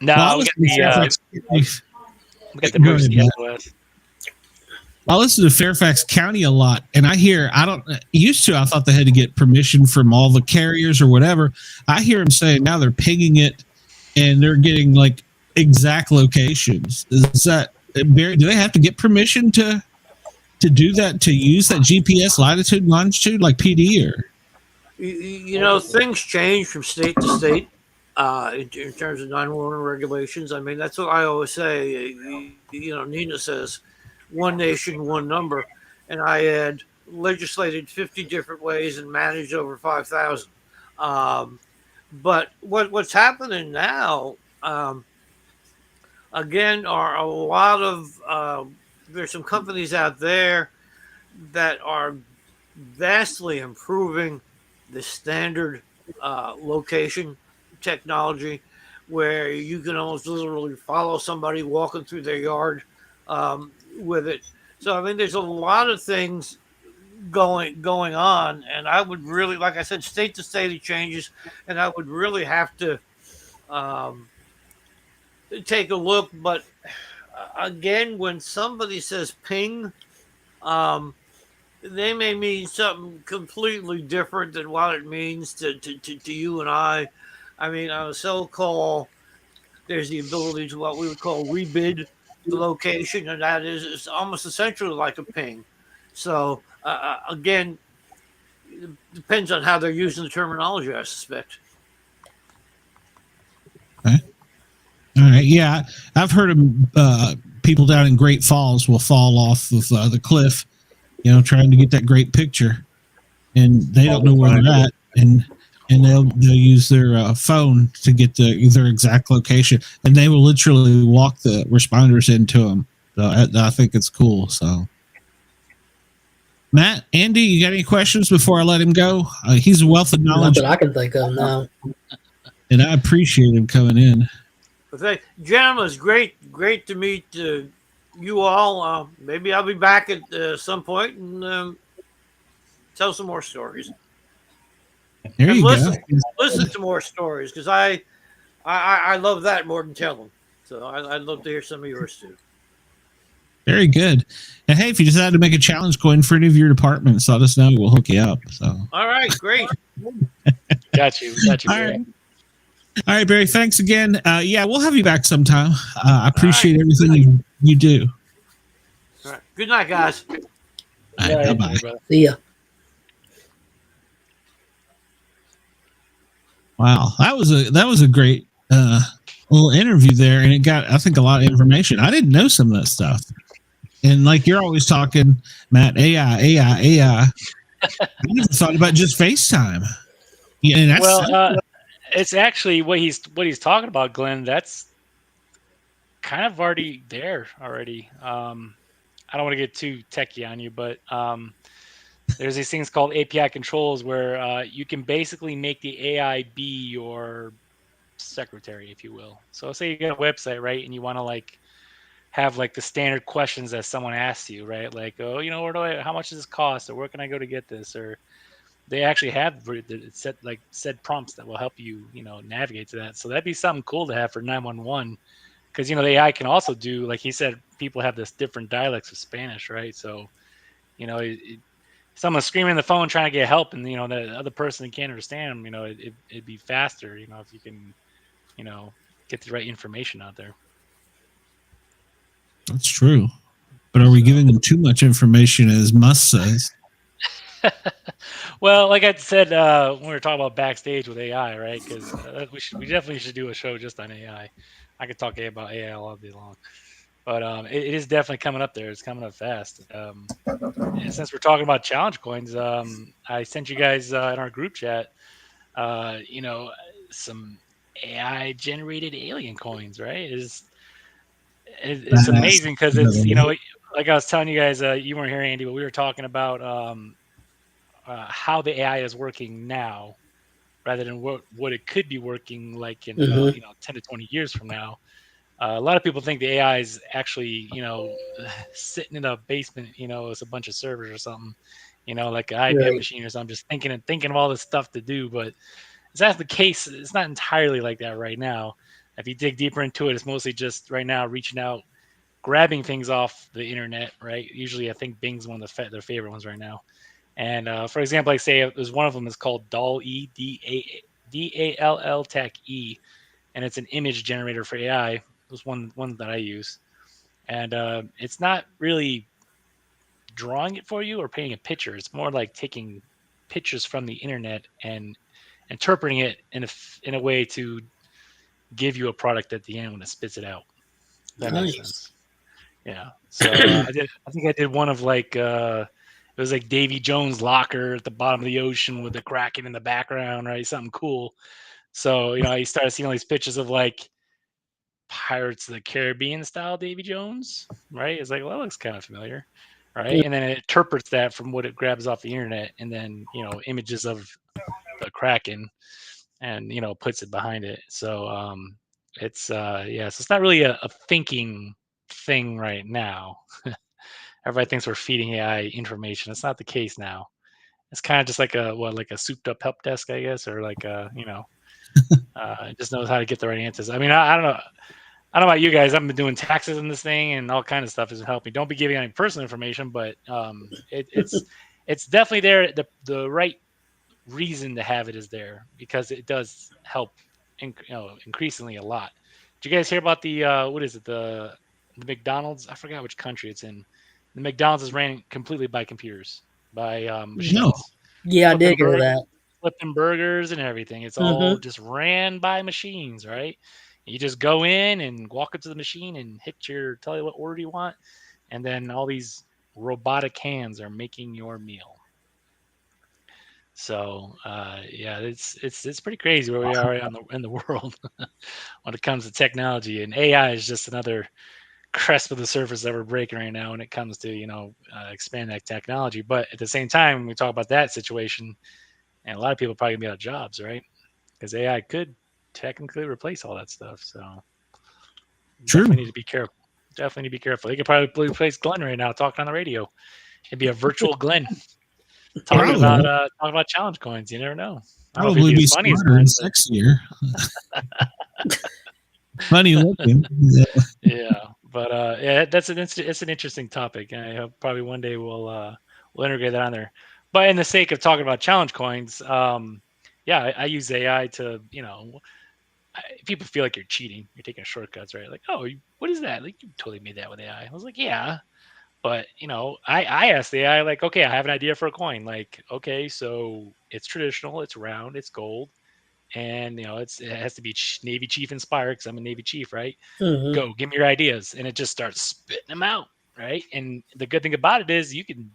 No, Well, we got the emergency SOS. I listen to Fairfax County a lot, and I thought they had to get permission from all the carriers or whatever. I hear them saying now they're pinging it and they're getting like exact locations. Is that, Barry, do they have to get permission to do that, to use that GPS latitude and longitude like PD? Or You know, things change from state to state in terms of 911 regulations. I mean, that's what I always say. You know, Nina says, one nation, one number. And I had legislated 50 different ways and managed over 5,000. But what's happening now, again, are a lot of, there's some companies out there that are vastly improving the standard location technology, where you can almost literally follow somebody walking through their yard with it. So I mean, there's a lot of things going on, and I would really, like I said, state to state it changes, and I would really have to take a look. But again, when somebody says ping, they may mean something completely different than what it means to you and I. I mean, on a cell call, there's the ability to what we would call rebid the location, and that is it's almost essentially like a ping. So again, it depends on how they're using the terminology, I suspect. Okay. All right. Yeah, I've heard of people down in Great Falls will fall off of the cliff, trying to get that great picture, and they don't know where they're at, and they'll use their phone to get their exact location, and they will literally walk the responders into them. So I think it's cool. So, Matt, Andy, you got any questions before I let him go? He's a wealth of knowledge. Not that I can think of now. And I appreciate him coming in. But gentlemen, it's great to meet you all. Maybe I'll be back at some point and tell some more stories. There you go. Listen Listen to more stories because I love that more than telling. So I'd love to hear some of yours too. Very good. And hey, if you decide to make a challenge coin for any of your departments, let us know. We'll hook you up. So. All right, great. Got you. All right. All right, Barry. Thanks again. Yeah, we'll have you back sometime. I appreciate everything you do. All right. Good night, guys. All right, bye-bye. See ya. Wow, that was a great little interview there, and it got, I think, a lot of information. I didn't know some of that stuff. And like you're always talking, Matt, AI. I never thought about just FaceTime. Yeah, and that's it's actually what he's talking about, Glenn. That's kind of already there already. I don't want to get too techie on you, but there's these things called API controls where you can basically make the AI be your secretary, if you will. So say you got a website, right, and you want to have the standard questions that someone asks you, right? Like, oh, how much does this cost, or where can I go to get this? Or they actually have set prompts that will help you, navigate to that. So that'd be something cool to have for 911, because the AI can also do, like he said, people have this different dialects of Spanish, right? So, someone's screaming on the phone trying to get help, and the other person can't understand them. It'd be faster, if you can, get the right information out there. That's true. But are we giving them too much information, as Musk says? Well, like I said, when we were talking about backstage with AI, right? Because we definitely should do a show just on AI. I could talk about AI all day long, but it is definitely coming up there. It's coming up fast. And since we're talking about challenge coins, I sent you guys in our group chat, some AI generated alien coins, right? It's amazing because it's, like I was telling you guys, you weren't here, Andy, but we were talking about how the AI is working now rather than what it could be working like in 10 to 20 years from now. A lot of people think the AI is actually, sitting in a basement, it's a bunch of servers or something, like an IBM machine or something, just thinking of all this stuff to do. But it's not the case. It's not entirely like that right now. If you dig deeper into it, it's mostly just right now reaching out, grabbing things off the internet, right? Usually I think Bing's one of their favorite ones right now. And for example, like say there's one of them is called DALL-E, DALL Tech E, and it's an image generator for AI. It was one that I use. And it's not really drawing it for you or painting a picture. It's more like taking pictures from the internet and interpreting it in a way to give you a product at the end when it spits it out. That makes sense. Yeah. So I think I did one of it was like Davy Jones' locker at the bottom of the ocean with the Kraken in the background, right? Something cool. So, you started seeing all these pictures of Pirates of the Caribbean style Davy Jones, right? It's like, well, that looks kind of familiar, right? And then it interprets that from what it grabs off the internet, and then, images of the Kraken, and puts it behind it. So it's so it's not really a thinking thing right now. Everybody thinks we're feeding AI information. It's not the case now. It's kind of just like a souped up help desk, I guess, or it just knows how to get the right answers. I mean, I don't know. I don't know about you guys. I've been doing taxes in this thing, and all kinds of stuff is helping. Don't be giving any personal information, but it's definitely there. The right reason to have it is there because it does help increasingly a lot. Did you guys hear about the what is it, the McDonald's? I forgot which country it's in. The McDonald's is ran completely by computers, by machines. No. Yeah, I Flipping did hear burgers, that. flipping burgers and everything. It's all just ran by machines, right? You just go in and walk up to the machine and tell you what order you want, and then all these robotic hands are making your meal. So yeah, it's pretty crazy where we are in the world when it comes to technology, and AI is just another crest of the surface that we're breaking right now when it comes to expand that technology. But at the same time, when we talk about that situation, and a lot of people probably gonna be out of jobs, right? Because AI could technically replace all that stuff. So True. definitely need to be careful. Definitely need to be careful. He could probably replace Glenn right now talking on the radio. It'd be a virtual Glenn. Talking about challenge coins. You never know. Probably be smarter and sexier. Funny looking. Yeah, but yeah, it's an interesting topic. I hope probably one day we'll integrate that on there. But in the sake of talking about challenge coins, yeah, I use AI to people feel like you're cheating. You're taking shortcuts, right? Like, oh, what is that? Like, you totally made that with AI. I was like, yeah. But, I asked the AI, like, okay, I have an idea for a coin. Like, okay, so it's traditional, it's round, it's gold, and, it has to be Navy Chief inspired because I'm a Navy Chief, right? Go, give me your ideas. And it just starts spitting them out, right? And the good thing about it is you can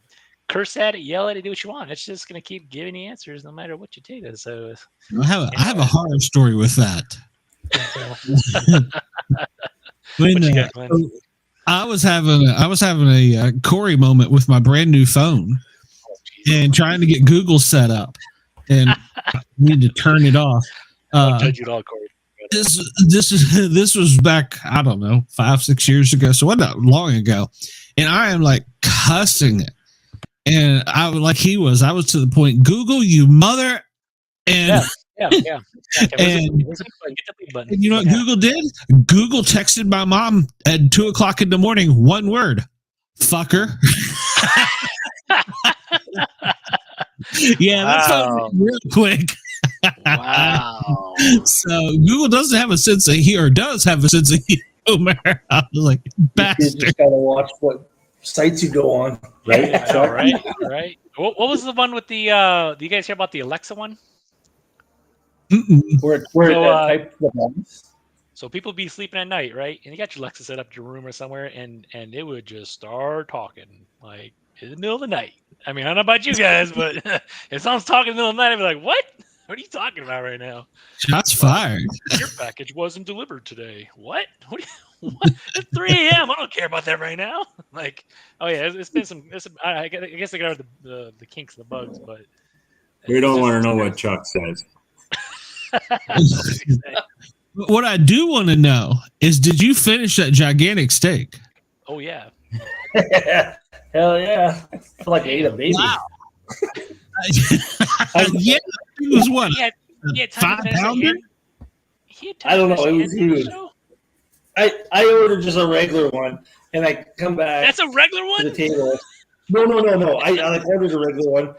curse at it, yell at it, do what you want. It's just going to keep giving you answers no matter what you take it. So I have a horror story with that. When, what you got, Glenn? I was having a Corey moment with my brand new phone and trying to get Google set up, and need to turn it off. I'll judge you at all, Corey. This was back, I don't know, 5-6 years ago, so not long ago, and I am like cussing it, and I was to the point, Google, you mother, and yeah. And you know what Google did? Google texted my mom at 2:00 in the morning. One word, fucker. Yeah, that's real quick. Wow. So Google doesn't have a sense of humor, does have a sense of humor. I was like, bastard. You just gotta watch what sites you go on, right? Yeah, right. What was the one with the? Do you guys hear about the Alexa one? So people be sleeping at night, right? And you got your Alexa set up in your room or somewhere, and it would just start talking like in the middle of the night. I mean, I don't know about you guys, but if someone's talking in the middle of the night, I'd be like, "What? What are you talking about right now?" Shots fired. Your package wasn't delivered today. What? What? It's 3 a.m. I don't care about that right now. Like, oh yeah, it's been some. I guess I got over the kinks and the bugs, but we don't want to know what Chuck says. What I do want to know is, did you finish that gigantic steak? Oh yeah. Hell yeah! I feel like I ate a baby. Wow. Yeah, it was what? He had 5 pounder? I don't know. It was huge. I ordered just a regular one, and I come back. That's a regular one? To the table. No. I ordered a regular one.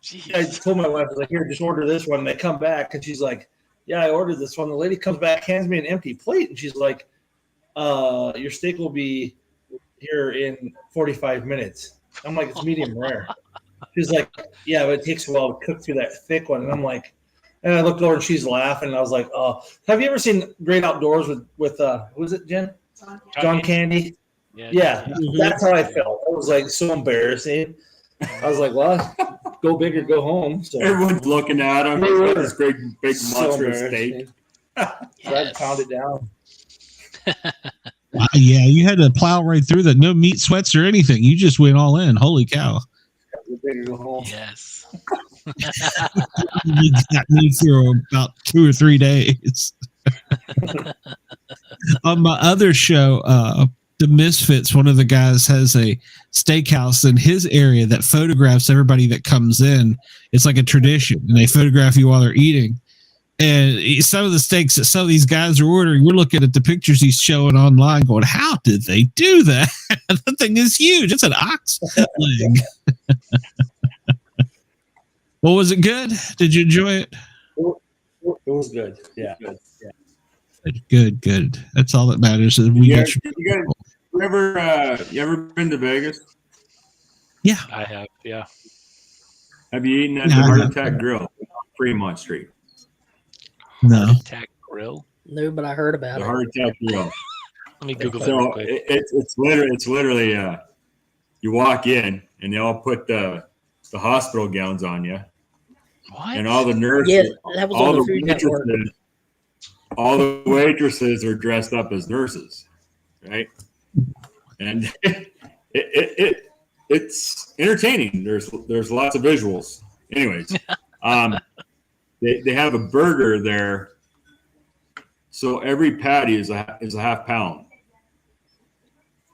Jeez. I told my wife, I was like, here, just order this one. And I come back, and she's like, yeah, I ordered this one. The lady comes back, hands me an empty plate, and she's like, your steak will be here in 45 minutes. I'm like, it's medium rare. She's like, yeah, but it takes a while to cook through that thick one. And I'm like, and I looked over, and she's laughing, and I was like, oh, have you ever seen Great Outdoors with who is it, Jen? John Candy? Yeah. That's how I felt. It was like so embarrassing. I was like, well, go big or go home. So everyone's looking at him. He's got this great big monster steak. So I pound it down. Yeah, you had to plow right through that. No meat sweats or anything. You just went all in. Holy cow. Go big or go home. Yes. You got me through about 2 or 3 days. On my other show, The Misfits, one of the guys has a steakhouse in his area that photographs everybody that comes in. It's like a tradition, and they photograph you while they're eating. And some of the steaks that some of these guys are ordering, we're looking at the pictures he's showing online going, how did they do that? The thing is huge. It's an ox leg. Well, was it good? Did you enjoy it? It was good. Yeah. Good. That's all that matters. Is we get you ever been to Vegas? Yeah. I have, yeah. Have you eaten at the Heart Attack Grill, Fremont Street? No. Heart Attack Grill. No, but I heard about The it. Heart Attack Grill. Let me Google that real So quick. it's literally you walk in and they all put the hospital gowns on you, What? and all the nurses, Yeah, that was all on the the Food Network. waitresses, all the waitresses are dressed up as nurses, right? And it's entertaining. There's lots of visuals. Anyways, they have a burger there, so every patty is a half pound.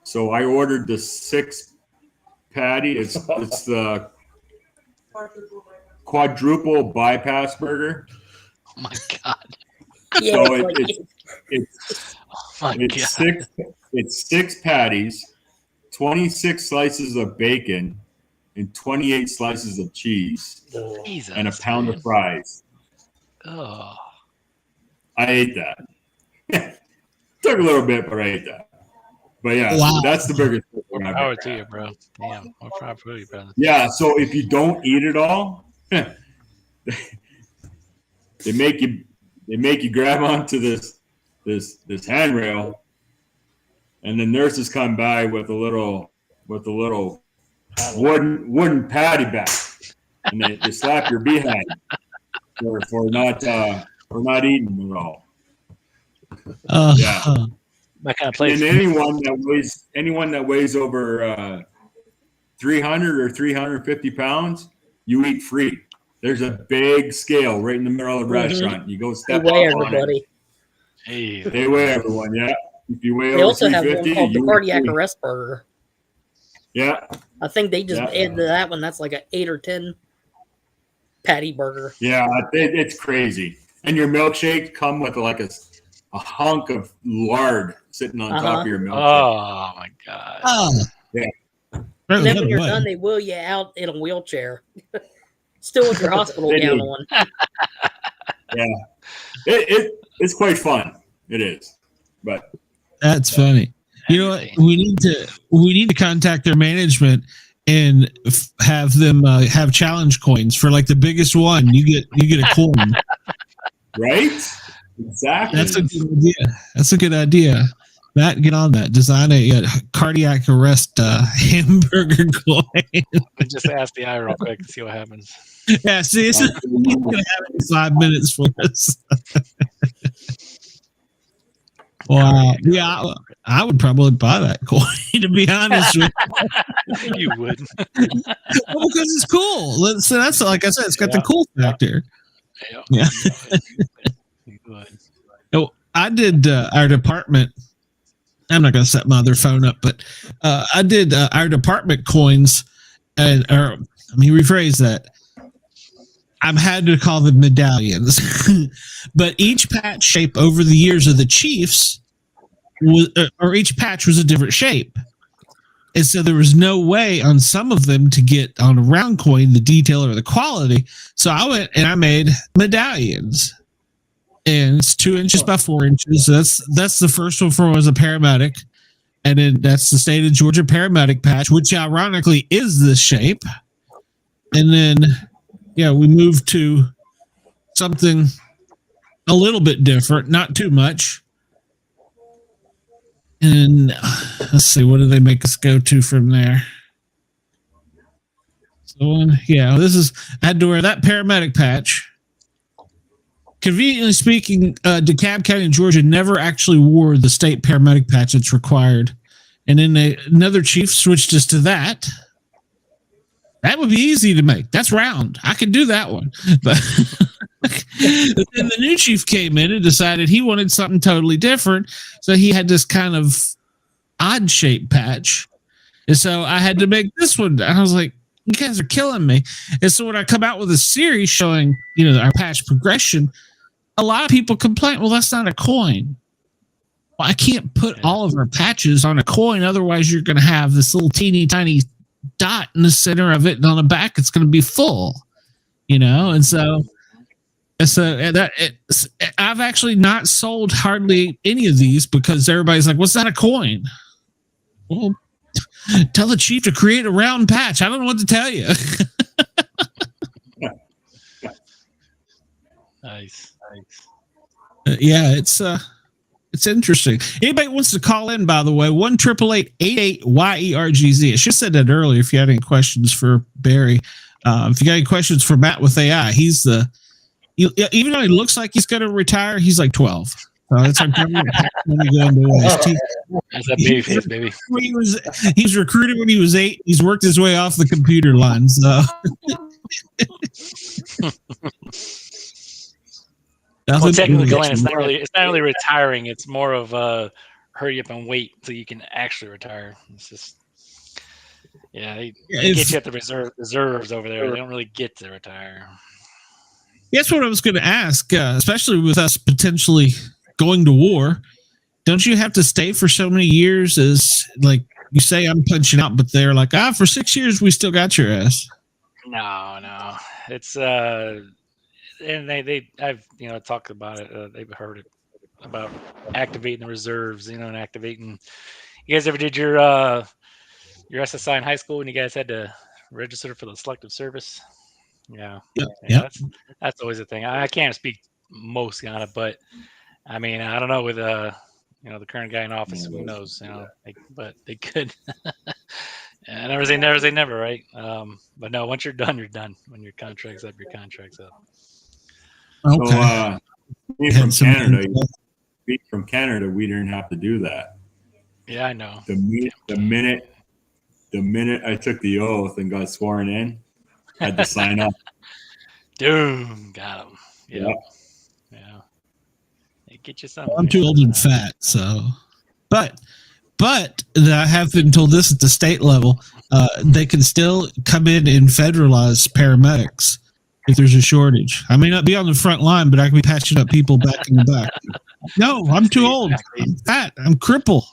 So I ordered the 6 patty. It's the quadruple bypass burger. Oh my god. Yeah, So it's Oh my god. it's 6 patties, 26 slices of bacon, and 28 slices of cheese, Jesus, and a pound man. of fries. Oh. I ate that. Took a little bit, but I ate that. But yeah, Wow. that's the biggest. More power to you, bro. Damn. More power to you, brother. Yeah, so if you don't eat it all, they make you grab onto this handrail, and the nurses come by with a little wooden patty back, and they slap your behind for not eating it all. Yeah. My kind of place. And anyone that weighs over 300 or 350 pounds, you eat free. There's a big scale right in the middle of the restaurant. You go they step weigh up on everybody. it. Hey. They weigh everyone. Yeah. If you weigh They over also have one 350, called the you cardiac eat free. arrest burger. Yeah. I think they just Yeah. added to that one. That's like an 8 or 10 patty burger. Yeah. It's crazy. And your milkshake come with like a hunk of lard sitting on top of your milkshake. Oh my god. Oh. Yeah. Right, And then right when you're away. done, they wheel you out in a wheelchair. Still with your hospital They gown do. on. It's quite fun. It is. But That's funny. You know what? We need to contact their management and have them have challenge coins for like the biggest one. You get a coin. right? Exactly. That's a good idea. That's a good idea. Matt, get on that. Design a cardiac arrest hamburger coin. Just ask the eye real quick and see what happens. Yeah, see, he's gonna have it in 5 minutes for us. Wow. Yeah, I would probably buy that coin, to be honest with you. You would. Well, because it's cool. So that's like I said, it's got the cool factor. Yeah. You would. Oh, I did our department. I'm not going to set my other phone up, but I did our department coins, or let me rephrase that. I've had to call them medallions, but each patch shape over the years of the Chiefs was, or each patch was a different shape. And so there was no way on some of them to get on a round coin the detail or the quality. So I went and I made medallions. And it's 2 inches by 4 inches. That's the first one for as a paramedic. And then that's the state of Georgia paramedic patch, which ironically is this shape. And then, yeah, we moved to something a little bit different, not too much. And let's see, what do they make us go to from there? So, yeah, I had to wear that paramedic patch. Conveniently speaking, DeKalb County in Georgia never actually wore the state paramedic patch that's required. And then another chief switched us to that. That would be easy to make. That's round. I could do that one. But then the new chief came in and decided he wanted something totally different. So he had this kind of odd shaped patch. And so I had to make this one. I was like, you guys are killing me. And so when I come out with a series showing, our patch progression, a lot of people complain, well, that's not a coin. Well, I can't put all of our patches on a coin. Otherwise, you're going to have this little teeny tiny dot in the center of it. And on the back, it's going to be full, And so So I've actually not sold hardly any of these because everybody's like, "What's that a coin?" Well, tell the chief to create a round patch. I don't know what to tell you. Nice. Yeah, it's interesting. Anybody wants to call in, by the way, 1-888-88-YERGZ. I should have said that earlier if you had any questions for Barry. If you got any questions for Matt with AI, even though he looks like he's going to retire, he's like 12. That's our government when he go into OST. That's that baby face, baby. He's recruited when he was 8. He's worked his way off the computer line. So. Well, technically, Glenn, it's not really retiring. It's more of hurry up and wait until you can actually retire. It's just, they get you at the reserves over there. They don't really get to retire. That's what I was going to ask, especially with us potentially going to war. Don't you have to stay for so many years? As like you say, I'm punching out, but they're like, for 6 years, we still got your ass. No, it's and I've talked about it. They've heard it about activating the reserves, and activating. You guys ever did your SSI in high school when you guys had to register for the selective service? Yeah. That's always a thing. I can't speak mostly on it, but I mean, I don't know with the current guy in office, who knows, but they could. Never say never, right? But no, once you're done, you're done. When your contract's up, your contract's up. Okay. So from Canada, we didn't have to do that. Yeah, I know. The minute I took the oath and got sworn in, I had to sign up. Dude, got him. Yeah. They get you something. I'm too old and fat, so. But I have been told this at the state level. They can still come in and federalize paramedics if there's a shortage. I may not be on the front line, but I can be patching up people back in the back. No, I'm too old. I'm fat. I'm crippled.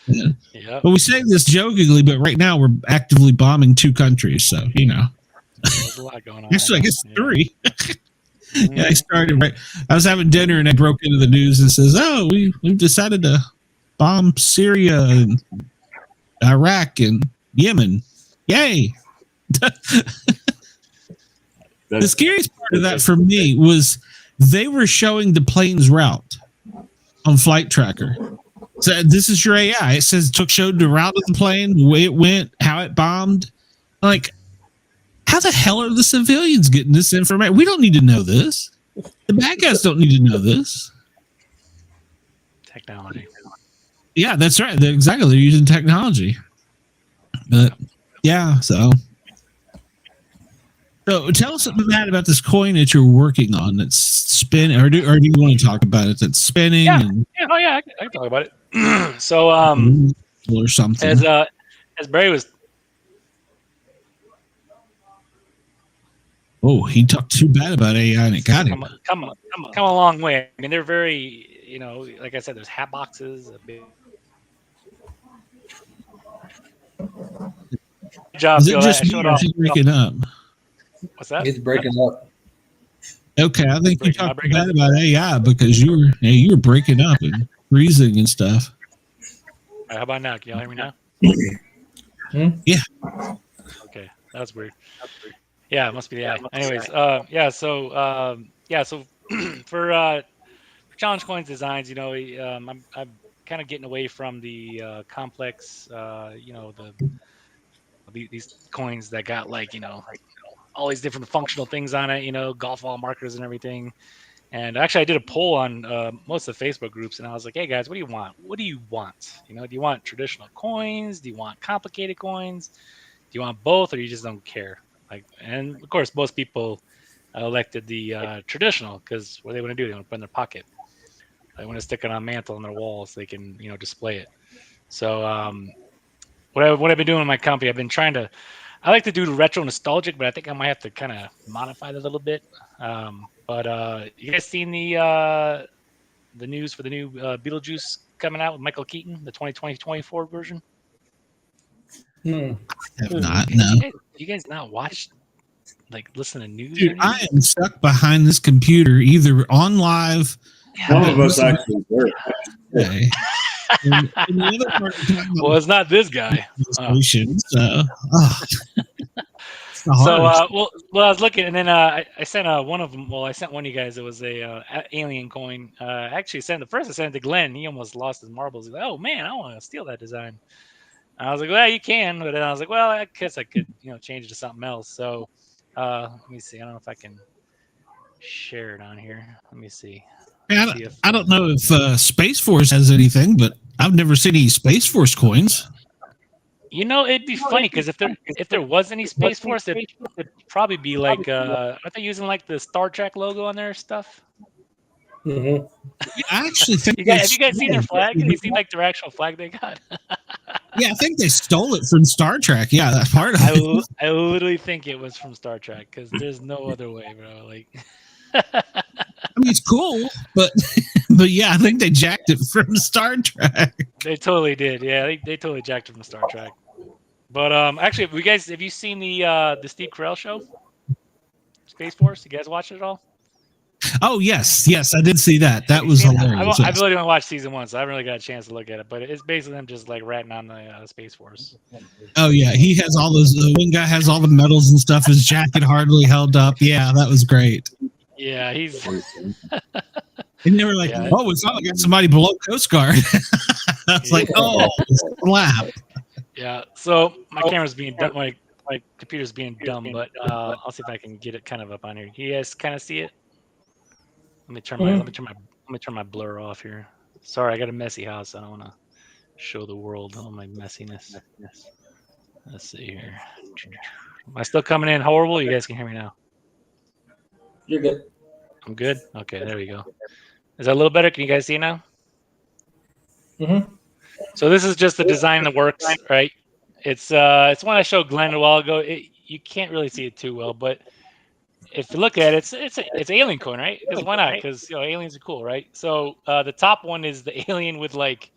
Yeah. But we say this jokingly, but right now we're actively bombing 2 countries, so there's a lot going on. Actually, I guess 3. I started right. I was having dinner and I broke into the news and says, "Oh, we've decided to bomb Syria and Iraq and Yemen. Yay!" The scariest part of that for me was they were showing the plane's route on Flight Tracker. So this is your AI. It says showed the route of the plane, the way it went, how it bombed. Like, how the hell are the civilians getting this information? We don't need to know this. The bad guys don't need to know this. Technology. Yeah, that's right. Exactly. They're using technology. But yeah, so tell us something, Matt, about this coin that you're working on that's spinning, or do you want to talk about it? That's spinning. I can talk about it. So, or something. As Barry was. Oh, he talked too bad about AI and it got him. Come a long way. I mean, they're very, like I said, there's hat boxes. A big job. Is it just me or is he breaking up? What's that? He's breaking up. Okay, I think you talked bad about AI because you were breaking up and freezing and stuff. All right, how about now? Can y'all hear me now? Yeah. Okay, that's weird. Yeah, it must be the AI. Anyways, so for challenge coins designs, I'm kind of getting away from the complex, these coins that got all these different functional things on it, golf ball markers and everything. And actually, I did a poll on most of the Facebook groups, and I was like, "Hey guys, what do you want? What do you want? Do you want traditional coins? Do you want complicated coins? Do you want both, or you just don't care?" And of course, most people elected the traditional because what do they want to do? They want to put it in their pocket. They want to stick it on a mantle on their wall so they can, display it. So what I've been doing in my company, I've been trying to. I like to do the retro nostalgic, but I think I might have to kind of modify it a little bit. But you guys seen the news for the new Beetlejuice coming out with Michael Keaton, the 2020-24 version? I have not. No. You guys not watched like listen to news? Dude, or I anything? am stuck behind this computer, either on live. Some of us actually were. Okay. And the other part of the time, Well, it's not this guy. station, so it's the So, hardest. well, I was looking, and then I sent one of them. Well, I sent one of you guys. It was a alien coin. Actually, the first I sent it to Glenn. He almost lost his marbles. He's like, "Oh man, I want to steal that design." And I was like, "Well, you can," but then I was like, "Well, I guess I could, change it to something else." So, let me see. I don't know if I can share it on here. Let me see. I See if, don't know if Space Force has anything, but I've never seen any Space Force coins. it'd be funny because if there was any Space Force, it'd probably be like, aren't they using like the Star Trek logo on their stuff? Mm-hmm. I actually think Have you guys seen their flag? Have you seen like their actual flag they got? Yeah, I think they stole it from Star Trek. Yeah, that's part of it. I literally think it was from Star Trek because there's no other way, bro. Like, I mean, it's cool, but yeah, I think they jacked it from Star Trek. they totally did. Yeah, they totally jacked it from Star Trek. But actually, have you seen the Steve Carell show, Space Force? You guys watch it at all? Oh yes, I did see that. That Have you was seen it? hilarious. I've really only watched season 1, so I haven't really got a chance to look at it. But it's basically them just like ratting on the Space Force. Oh yeah, he has all those. One guy has all the medals and stuff. His jacket hardly held up. Yeah, that was great. Yeah, he's. And they were like, Yeah. "Oh, we finally got somebody below Coast Guard." I was like, "Oh, slap!" Yeah. So my camera's being dumb. My computer's being dumb, but I'll see if I can get it kind of up on here. You guys kind of see it? Let me turn my blur off here. Sorry, I got a messy house. I don't want to show the world all my messiness. Let's see here. Am I still coming in horrible? You guys can hear me now. You're good. I'm good. Okay, there we go. Is that a little better? Can you guys see now? Mm-hmm. So this is just the design that works, right? It's one I showed Glenn a while ago. You can't really see it too well, but if you look at it, it's alien coin, right? Because why not? Because aliens are cool, right? So the top one is the alien with like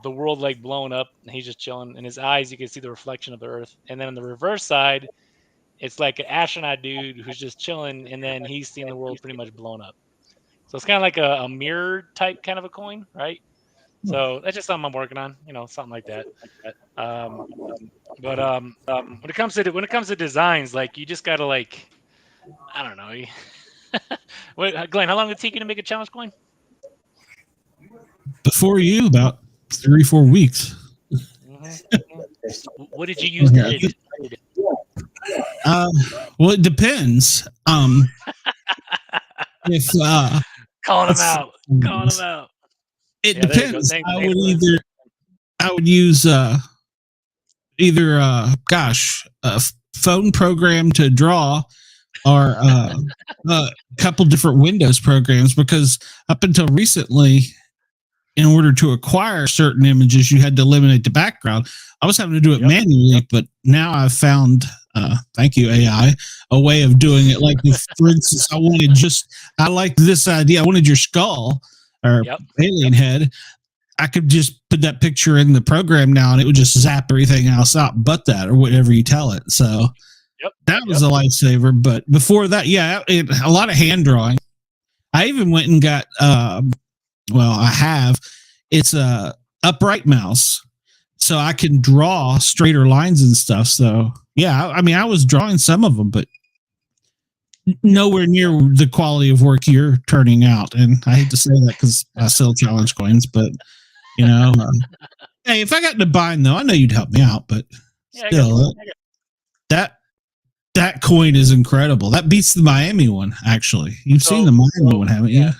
the world like blown up, and he's just chilling. In his eyes, you can see the reflection of the Earth. And then on the reverse side, it's like an astronaut dude who's just chilling, and then he's seeing the world pretty much blown up. So it's kind of like a mirror type kind of a coin, right? So that's just something I'm working on, something like that. But when it comes to designs, like you just gotta like, I don't know. Wait, Glenn, how long did it take you to make a challenge coin? Before you, about 3-4 weeks. Mm-hmm. What did you use to edit it? Well, it depends. If Calling them out. It Yeah, there you go. depends. Thanks, I would use either a phone program to draw, or a couple different Windows programs, because up until recently, in order to acquire certain images, you had to eliminate the background. I was having to do it manually, but now I've found, thank you AI, a way of doing it. Like, if, for instance, I like this idea. I wanted your skull or alien head. I could just put that picture in the program now, and it would just zap everything else out but that, or whatever you tell it. So that was a lifesaver. But before that, a lot of hand drawing. I even went and got, I have. It's a upright mouse, so I can draw straighter lines and stuff. So I was drawing some of them, but nowhere near the quality of work you're turning out. And I hate to say that because I sell challenge coins, but hey, if I got in a bind though, I know you'd help me out. But still, that coin is incredible. That beats the Miami one. Actually, you've seen the Miami one, haven't you?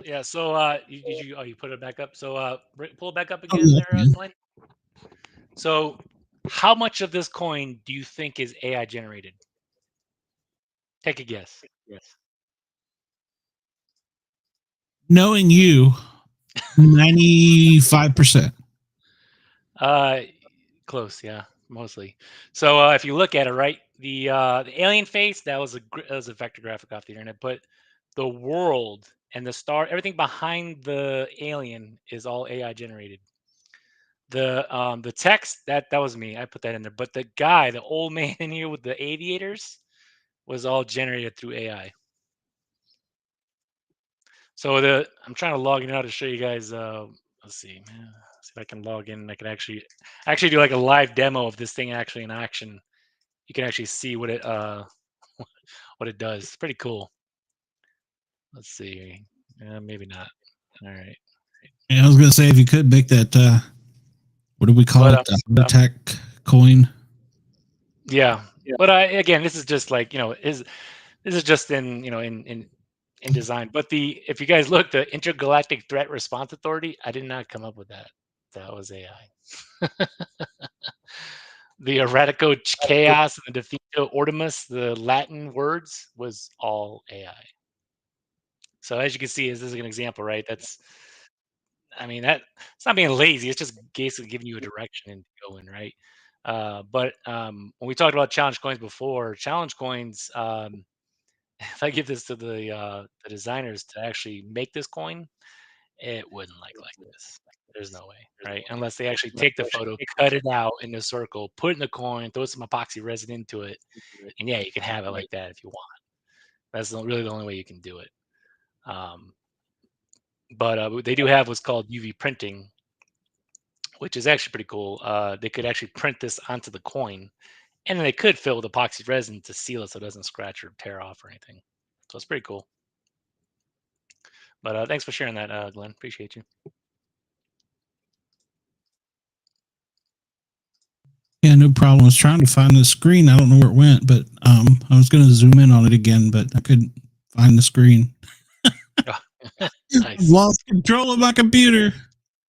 Yeah. So you put it back up. So pull it back up again there, Glenn. So how much of this coin do you think is AI generated? Take a guess. Yes. Knowing you, 95%. Close, yeah, mostly. So if you look at it, right, the alien face, that was a vector graphic off the internet, but the world and the star, everything behind the alien is all AI generated. The text, that was me. I put that in there. But the guy, the old man in here with the aviators, was all generated through AI. So I'm trying to log in now to show you guys. Let's see, man. See if I can log in. I can actually do like a live demo of this thing actually in action. You can actually see what it what it does. It's pretty cool. Let's see. Maybe not. All right. Yeah, I was gonna say if you could make that. What do we call it? Attack coin. Yeah. But again, this is just like this is just in in design. But if you guys look, the Intergalactic Threat Response Authority, I did not come up with that. That was AI. The Erratico Chaos and the Defito Ordimus, the Latin words, was all AI. So as you can see, this is an example, right? It's not being lazy. It's just basically giving you a direction and going, right? But when we talked about challenge coins before, challenge coins, if I give this to the designers to actually make this coin, it wouldn't like this. There's no way, right? Unless they actually take the photo, cut it out in a circle, put it in the coin, throw some epoxy resin into it, and yeah, you can have it like that if you want. That's really the only way you can do it. But they do have what's called UV printing, which is actually pretty cool. They could actually print this onto the coin, and then they could fill with epoxy resin to seal it so it doesn't scratch or tear off or anything. So it's pretty cool. But thanks for sharing that, Glenn. Appreciate you. Yeah, no problem. I was trying to find the screen. I don't know where it went, but I was going to zoom in on it again, but I couldn't find the screen. Nice. Lost control of my computer.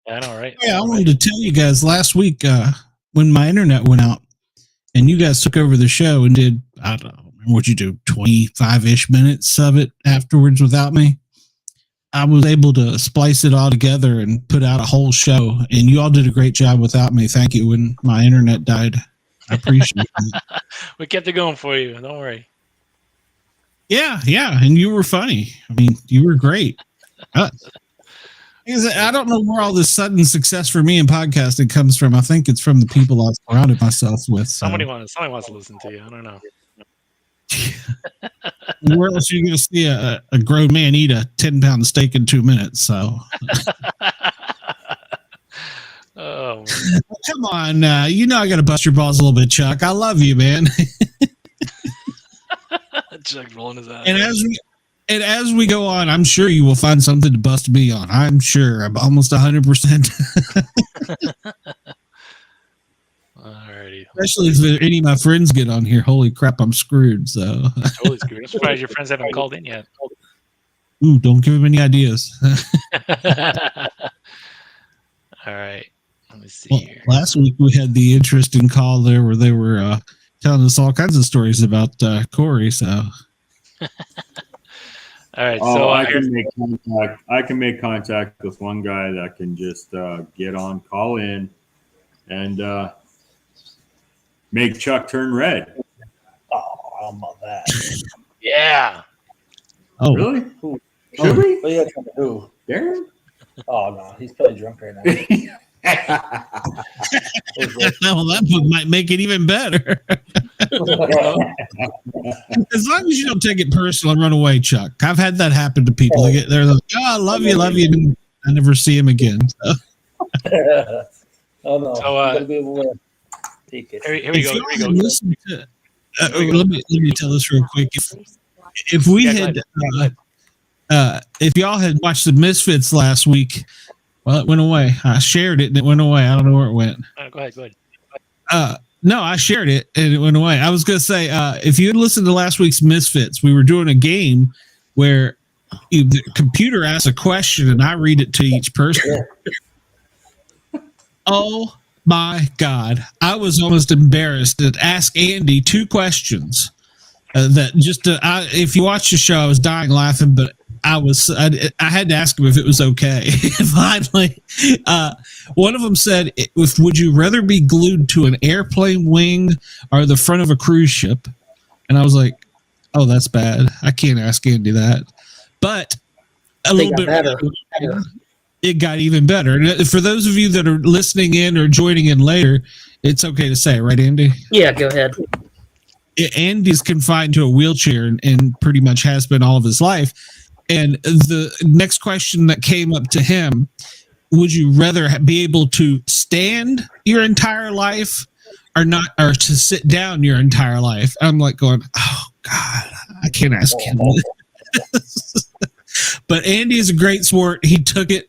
Yeah, I know, right? Yeah, I wanted to tell you guys last week when my internet went out and you guys took over the show and did, I don't know, what you do, 25-ish minutes of it afterwards without me. I was able to splice it all together and put out a whole show, and you all did a great job without me. Thank you. When my internet died, I appreciate it. We kept it going for you. Don't worry. Yeah, and you were funny. I mean, you were great. I don't know where all this sudden success for me in podcasting comes from. I think it's from the people I've surrounded myself with. So. Somebody wants to listen to you. I don't know. Where else are you going to see a grown man eat a 10-pound steak in 2 minutes? So, oh, man. Come on, I got to bust your balls a little bit, Chuck. I love you, man. Chuck rolling his eyes. And as we go on, I'm sure you will find something to bust me on. I'm sure. I'm almost 100%. Alrighty. Especially if any of my friends get on here. Holy crap, I'm screwed. So totally screwed. I'm surprised your friends haven't called in yet. Ooh, don't give them any ideas. All right. Let me see here. Last week we had the interesting call there where they were telling us all kinds of stories about Corey. So. All right. Oh, so I can make contact. I can make contact with one guy that can just get on, call in, and make Chuck turn red. Oh, I don't know that. yeah. Oh, really? Who? Should we? Oh, yeah, who? Darren? Oh no, he's probably drunk right now. Well, that book might make it even better. As long as you don't take it personal and run away, Chuck. I've had that happen to people. They're like, "Oh, I love you," and I never see him again. So. Oh no! So, be able to take it. Here we go. Let me tell this real quick. If we had, if y'all had watched the Misfits last week, well, it went away. I shared it and it went away. I don't know where it went. Go ahead. No, I shared it and it went away. I was going to say, if you had listened to last week's Misfits, we were doing a game where the computer asks a question and I read it to each person. Oh my God. I was almost embarrassed to ask Andy 2 questions that just, if you watch the show, I was dying laughing, but I had to ask him if it was okay. Finally, one of them said, would you rather be glued to an airplane wing or the front of a cruise ship? And I was like, oh, that's bad. I can't ask Andy that. But a little bit better. It got even better. And for those of you that are listening in or joining in later, it's okay to say, right, Andy? Yeah, go ahead. Andy's confined to a wheelchair and pretty much has been all of his life. And the next question that came up to him, would you rather be able to stand your entire life or not, or to sit down your entire life? I'm like going, oh God, I can't ask him. But Andy is a great sport. He took it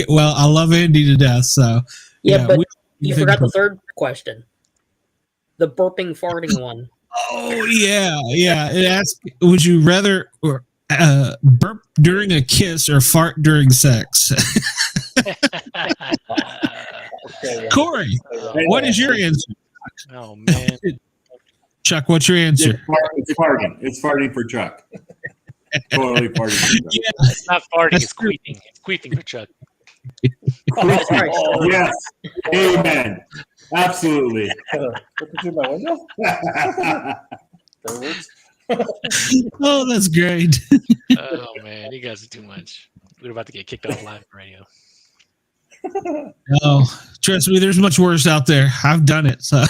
well. I love Andy to death. So Yeah, but you forgot the third question. The burping, farting one. Oh yeah. It asks, would you rather burp during a kiss or fart during sex? Corey, what is your answer? Oh man, Chuck, what's your answer? It's farting. It's farting for Chuck. Totally farting for Chuck. Yeah. it's not farting, it's queefing. It's queefing for Chuck. Oh, yes. Amen. Absolutely. Looking through my window. Oh, that's great. Oh man, you guys are too much. We're about to get kicked off live radio. Oh, trust me, there's much worse out there. I've done it. So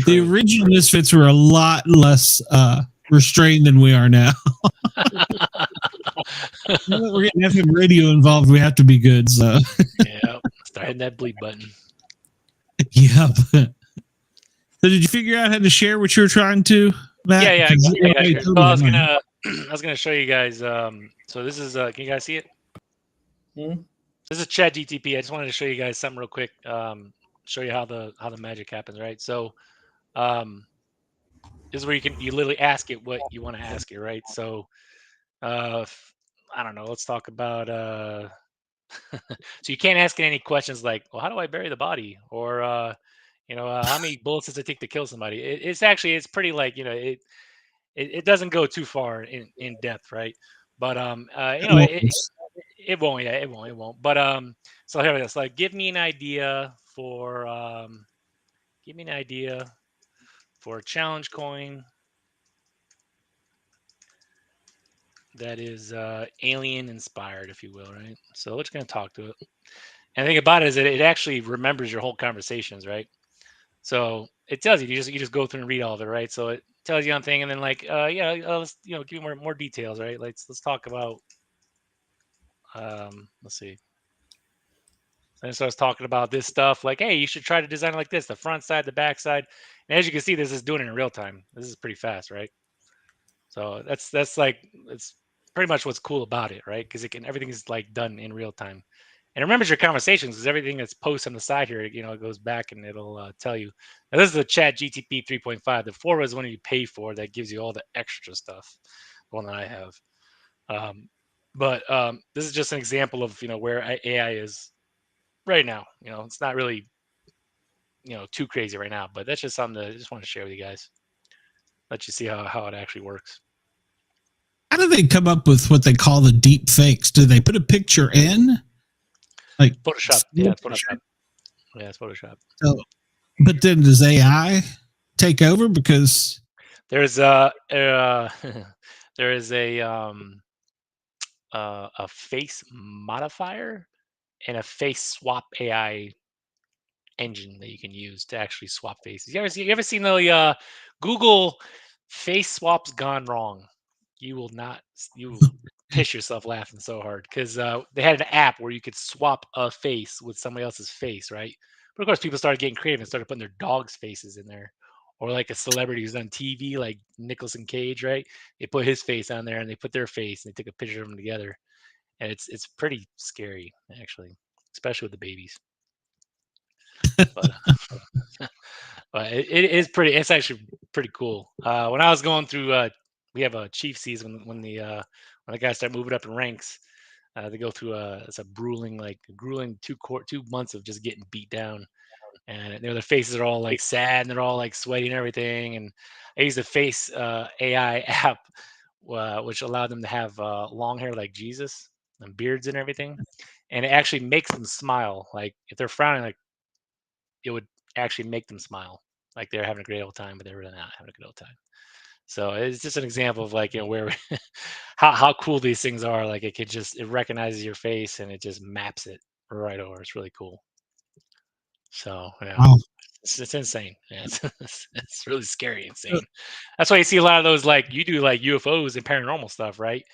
the original Misfits were a lot less restrained than we are now. Now that we're getting FM radio involved, we have to be good. So Yeah, start hitting that bleep button. yep. So did you figure out how to share what you were trying to, Matt? Yeah. Because So I was gonna show you guys. So this is. Can you guys see it? This is Chat GTP. I just wanted to show you guys something real quick. Show you how the magic happens, right? So, this is where you literally ask it what you want to ask it, right? So, I don't know. Let's talk about. So you can't ask it any questions like, well, how do I bury the body, or how many bullets does it take to kill somebody? It's pretty like it doesn't go too far in depth, right? But it won't. Yeah, it won't. But so here it is. Like, give me an idea for a challenge coin that is alien inspired, if you will, right? So we're just gonna talk to it. And the thing about it is that it actually remembers your whole conversations, right? So it tells you, you just go through and read all of it, right? So it tells you one thing, and then like, let's give me more details, right? Let's talk about, let's see. And it starts talking about this stuff, like, hey, you should try to design it like this: the front side, the back side. And as you can see, this is doing it in real time. This is pretty fast, right? So that's like, it's pretty much what's cool about it, right? Because everything is like done in real time. And remembers your conversations, because everything that's posted on the side here, it goes back and it'll tell you. Now, this is the Chat GTP 3.5. The 4 is one you pay for that gives you all the extra stuff. The one that I have. But this is just an example of where AI is right now. It's not really too crazy right now, but that's just something that I just want to share with you guys. Let you see how it actually works. How do they come up with what they call the deep fakes? Do they put a picture in? Like Photoshop. Yeah, it's Photoshop. Yeah, it's Photoshop. So, but then does AI take over? Because there's there is a face modifier and a face swap AI engine that you can use to actually swap faces. You ever seen the Google face swaps gone wrong? You will piss yourself laughing so hard, because they had an app where you could swap a face with somebody else's face, right? But of course, people started getting creative and started putting their dogs' faces in there, or like a celebrity who's on TV, like Nicolas Cage, right? They put his face on there and they put their face and they took a picture of them together, and it's pretty scary actually, especially with the babies. But it is pretty. It's actually pretty cool. When I was going through, we have a chief season when the guys start moving up in ranks. They go through it's a grueling 2 months of just getting beat down, and their faces are all like sad and they're all like sweaty and everything. And I use a face AI app, which allowed them to have long hair like Jesus and beards and everything, and it actually makes them smile. Like if they're frowning, like it would actually make them smile, like they're having a great old time, but they're really not having a good old time. So it's just an example of like where how cool these things are. Like it recognizes your face and it just maps it right over. It's really cool. So yeah. wow. It's insane. Yeah, it's really scary, insane. That's why you see a lot of those, like, you do like UFOs and paranormal stuff, right?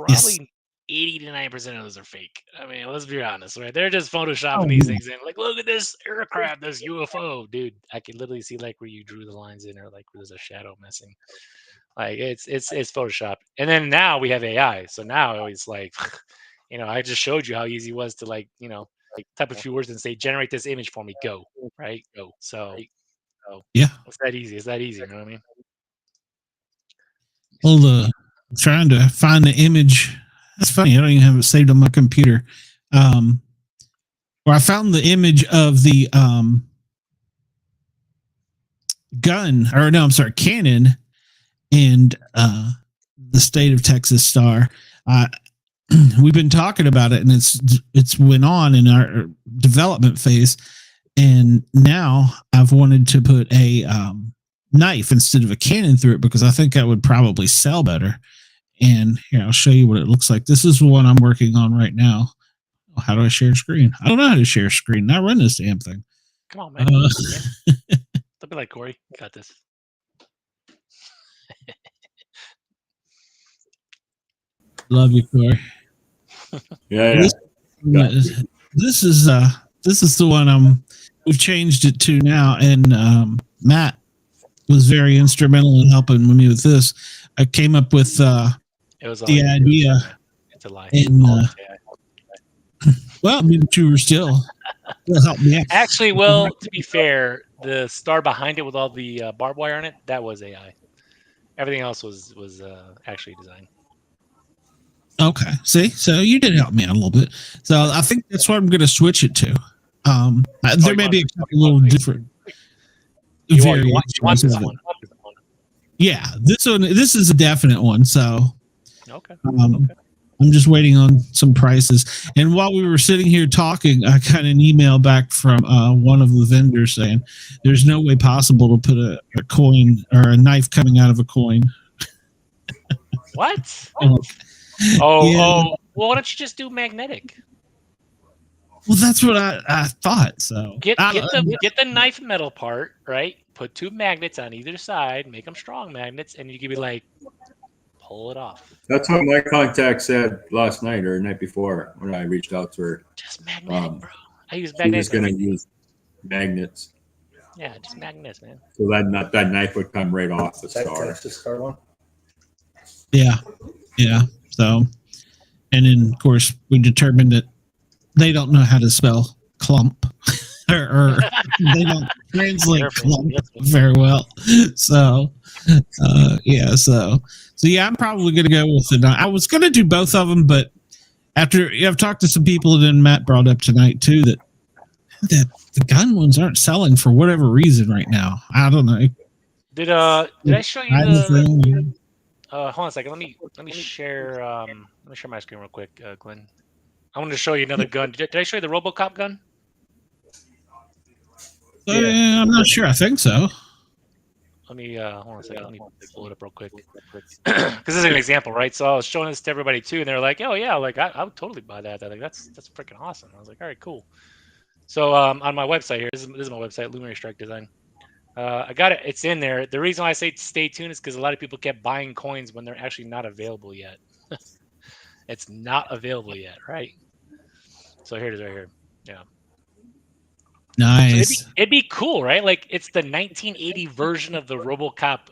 Yes. Probably 80 to 90% of those are fake. I mean, let's be honest, right? They're just photoshopping these things in. Like, look at this aircraft, this UFO, dude. I can literally see like where you drew the lines in, or like where there's a shadow missing. Like it's Photoshop. And then now we have AI. So now it's like, I just showed you how easy it was to like type a few words and say, generate this image for me. Go, right? Go. So Yeah. it's that easy. It's that easy. You know what I mean? Well, trying to find the image. That's funny. I don't even have it saved on my computer. Where I found the image of the cannon, and the state of Texas Star. We've been talking about it, and it's went on in our development phase, and now I've wanted to put a knife instead of a cannon through it because I think that would probably sell better. And here, I'll show you what it looks like. This is the one I'm working on right now. How do I share screen? I don't know how to share screen. Not run this damn thing. Come on, man. Don't be like Corey. You got this. Love you, Corey. Yeah. This is the one we've changed it to now, and Matt was very instrumental in helping me with this. I came up with It was the idea. It's a lie. And well, I mean, you were still help me out. Actually, well, to be fair, the star behind it with all the barbed wire on it, that was AI. Everything else was actually designed. Okay, see, so you did help me out a little bit. So I think that's what I'm going to switch it to. There may be a little different variations of it. Yeah, this one. This is a definite one. So okay. I'm just waiting on some prices. And while we were sitting here talking, I got an email back from one of the vendors saying there's no way possible to put a coin or a knife coming out of a coin. What? Yeah. Well, why don't you just do magnetic? Well, that's what I thought. So Get the knife metal part, right? Put 2 magnets on either side, make them strong magnets, and you can be like, pull it off. That's what my contact said last night or night before when I reached out to her. Just magnetic, bro. I use She magnets. was going to use magnets. Yeah, just magnets, man. So that knife would come right off the star. That's the star one. Yeah. So, and then of course we determined that they don't know how to spell clump, or they don't translate clump very well. So, So yeah, I'm probably going to go with it. I was going to do both of them, but after I've talked to some people, and then Matt brought up tonight too that the gun ones aren't selling for whatever reason right now. I don't know. Did I show you the? Hold on a second. Let me share. Let me share my screen real quick, Glenn. I wanted to show you another gun. Did I show you the RoboCop gun? I'm not sure. I think so. Let me hold on a second. Let me pull it up real quick. Because this is an example, right? So I was showing this to everybody too, and they're like, "Oh yeah, like I would totally buy that. Like that's freaking awesome." I was like, "All right, cool." So on my website here, this is my website, Luminary Strike Design. I got it. It's in there. The reason why I say stay tuned is because a lot of people kept buying coins when they're actually not available yet. It's not available yet, right? So here it is right here. Yeah. Nice. So it'd be cool, right? Like it's the 1980 version of the RoboCop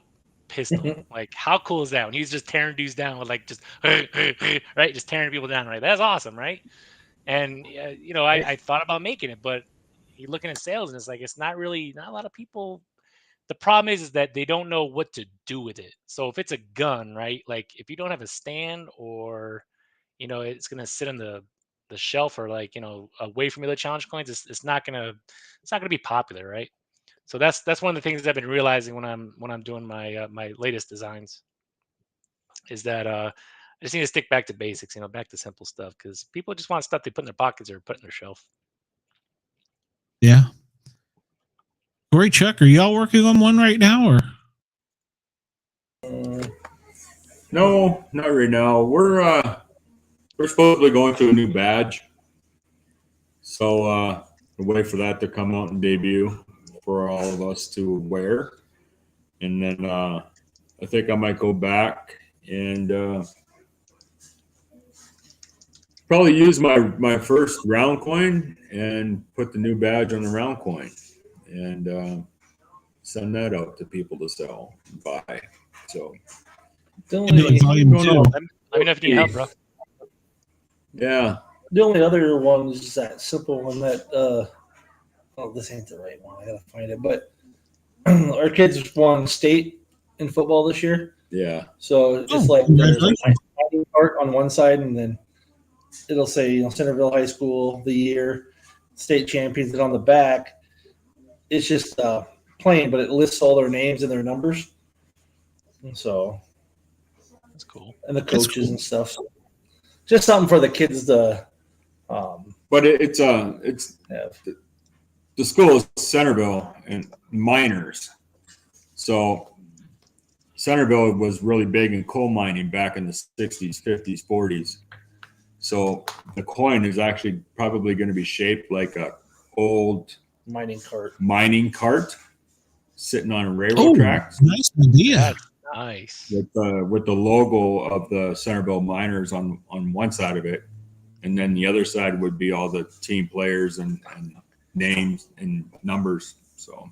pistol. Like how cool is that when he's just tearing dudes down with like just right, just tearing people down, right? That's awesome, right? And I thought about making it, but you're looking at sales and it's like it's not a lot of people. The problem is that they don't know what to do with it. So if it's a gun, right? Like if you don't have a stand or it's gonna sit on the shelf or like away from other challenge coins, it's not gonna be popular, right? So that's one of the things I've been realizing when I'm doing my my latest designs is that I just need to stick back to basics, back to simple stuff because people just want stuff they put in their pockets or put in their shelf. Yeah. Corey, Chuck, are y'all working on one right now or? No, not right now. We're supposedly going to a new badge. So we'll wait for that to come out and debut. for all of us to wear. And then I think I might go back and probably use my first round coin and put the new badge on the round coin and send that out to people to sell and buy. So The Maybe like only, volume no, 2. no. Let me know if you need help, bro. yeah, the only other one is that simple one that oh, this ain't the right one. I gotta find it. But our kids won state in football this year. yeah. So it's Oh, like there's like congratulations. a cart on one side, and then it'll say Centerville High School the year, state champions, and on the back, it's just plain, but it lists all their names and their numbers. And so, That's cool. and the That's coaches cool. and stuff. So just something for the kids to But it's have. the school is Centerville and miners. So Centerville was really big in coal mining back in the 60s, 50s, 40s. So the coin is actually probably going to be shaped like a old Mining cart. mining cart sitting on a railroad Oh, tracks nice idea. That's nice. with the logo of the Centerville Miners on one side of it, and then the other side would be all the team players and names and numbers. So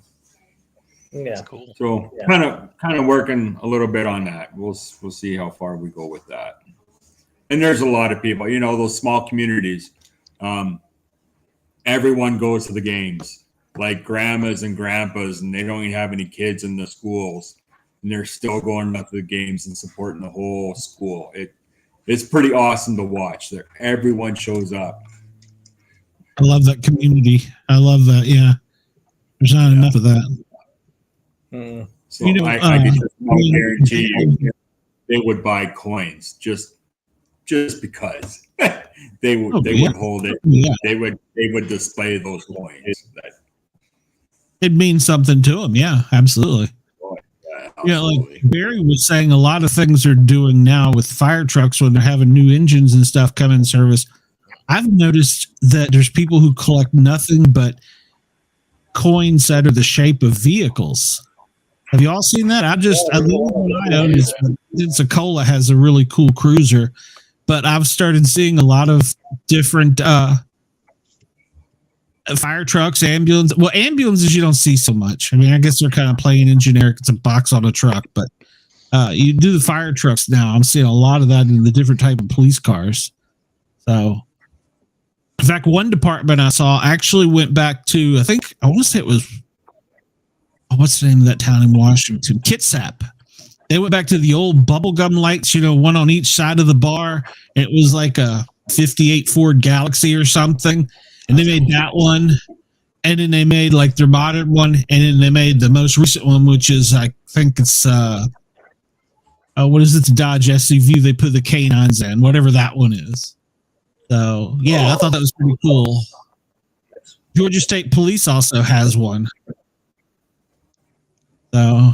Yeah. That's cool. Yeah. kind of working a little bit on that. We'll see how far we go with that. And there's a lot of people, those small communities. Everyone goes to the games, like grandmas and grandpas, and they don't even have any kids in the schools, and they're still going up to the games and supporting the whole school. It's pretty awesome to watch. That everyone shows up. I love that community. I love that. Yeah. There's not enough of that. Mm. So You know, I can just guarantee you they would buy coins just because they would hold it. Yeah. They would display those coins. It means something to them. Yeah, absolutely. Yeah, like Absolutely. Barry was saying, a lot of things they're doing now with fire trucks when they're having new engines and stuff come in service. I've noticed that there's people who collect nothing but coins that are the shape of vehicles. Have you all seen that? The only one I own is Pensacola has a really cool cruiser, but I've started seeing a lot of different fire trucks, ambulances. Well, ambulances you don't see so much. I mean, I guess they're kind of plain and generic. It's a box on a truck, but you do the fire trucks now. I'm seeing a lot of that in the different type of police cars. So, in fact, one department I saw actually went back to, I want to say it was, what's the name of that town in Washington? Kitsap. They went back to the old bubblegum lights, one on each side of the bar. It was like a 58 Ford Galaxy or something. And they made that one. And then they made like their modern one. And then they made the most recent one, which is, I think it's, what is it? The Dodge SUV. They put the canines in, whatever that one is. So, yeah, I thought that was pretty cool. Georgia State Police also has one. So,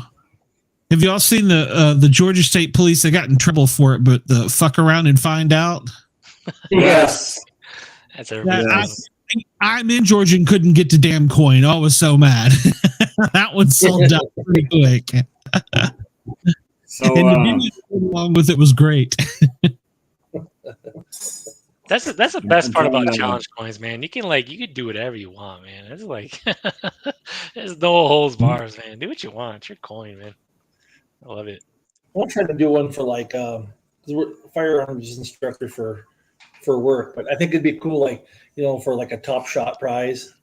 have you all seen the Georgia State Police? They got in trouble for it, but the fuck around and find out. Yes. That's everybody. I'm in Georgia and couldn't get the damn coin. I was so mad. That one sold out pretty quick. So And the video along with it was great. That's the best part about challenge coins, man. You can do whatever you want, man. It's like there's no holds bars, man. Do what you want. It's your coin, man. I love it. We'll try to do one for like 'cause we're firearms instructor for work, but I think it'd be cool, like for like a Top Shot prize,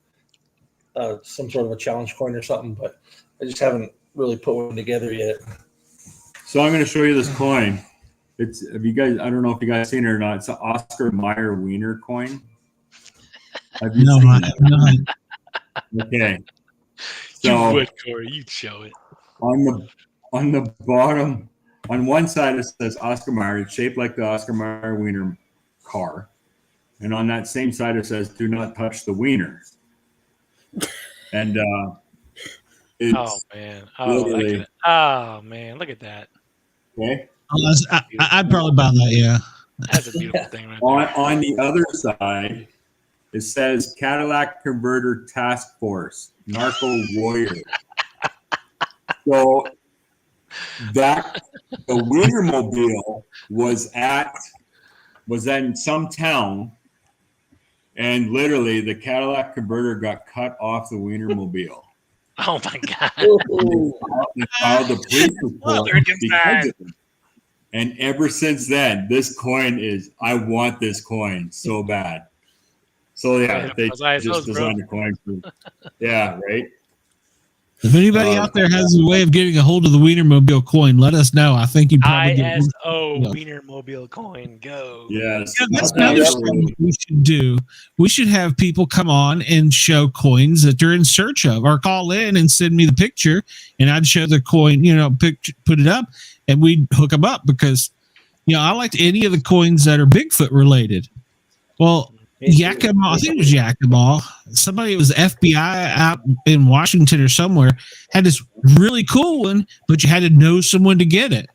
some sort of a challenge coin or something. But I just haven't really put one together yet. So I'm going to show you this coin. I don't know if you guys seen it or not. It's an Oscar Mayer Wiener coin. Have you No, seen I it? have not. Okay. You So would, Corey. You'd show it. on the bottom, on one side it says Oscar Mayer. It's shaped like the Oscar Mayer Wiener car. And on that same side it says, "Do not touch the wiener." And it's Oh man. literally- Man. Look at that. okay. I'd probably buy that. Yeah. That's a beautiful thing right On, there. on the other side, It says Cadillac Converter Task Force, Narco Warrior. So that the Wienermobile was in some town, and literally the Cadillac Converter got cut off the Wienermobile. Oh my God. They filed a police report because of it. And ever since then, this coin I want this coin so bad. So yeah, they just designed a coin for, yeah, right. If anybody out there has a way of getting a hold of the Wienermobile coin, let us know. I think you probably ISO Wienermobile coin, go. Yes. Yeah, that's another thing we should do. We should have people come on and show coins that they're in search of, or call in and send me the picture, and I'd show the coin, put it up, and we'd hook them up because, I liked any of the coins that are Bigfoot related. Well, Yakima, I think it was Yakima. Somebody, it was FBI out in Washington or somewhere, had this really cool one, but you had to know someone to get it.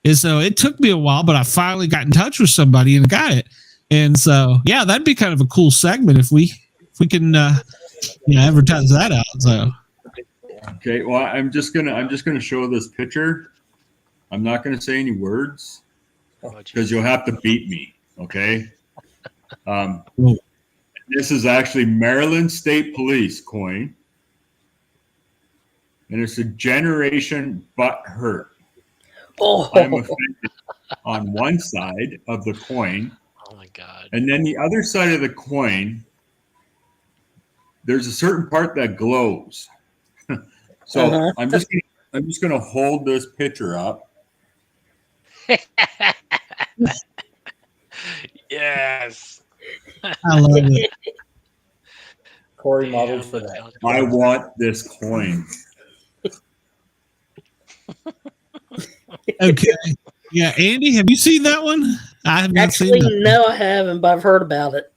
And so it took me a while, but I finally got in touch with somebody and got it. And so, yeah, that'd be kind of a cool segment if we can, advertise that out. So, okay, well, I'm just gonna show this picture. I'm not gonna say any words because you'll have to beat me. Okay. This is actually Maryland State Police coin, and it's a generation butt hurt. Oh, I'm offended on one side of the coin. Oh my God. And then the other side of the coin, there's a certain part that glows. So I'm just gonna hold this picture up. Yes. I love it. Corey modeled for that. I want this coin. Okay. Yeah, Andy, have you seen that one? I have not seen actually, that. no, I haven't, but I've heard about it.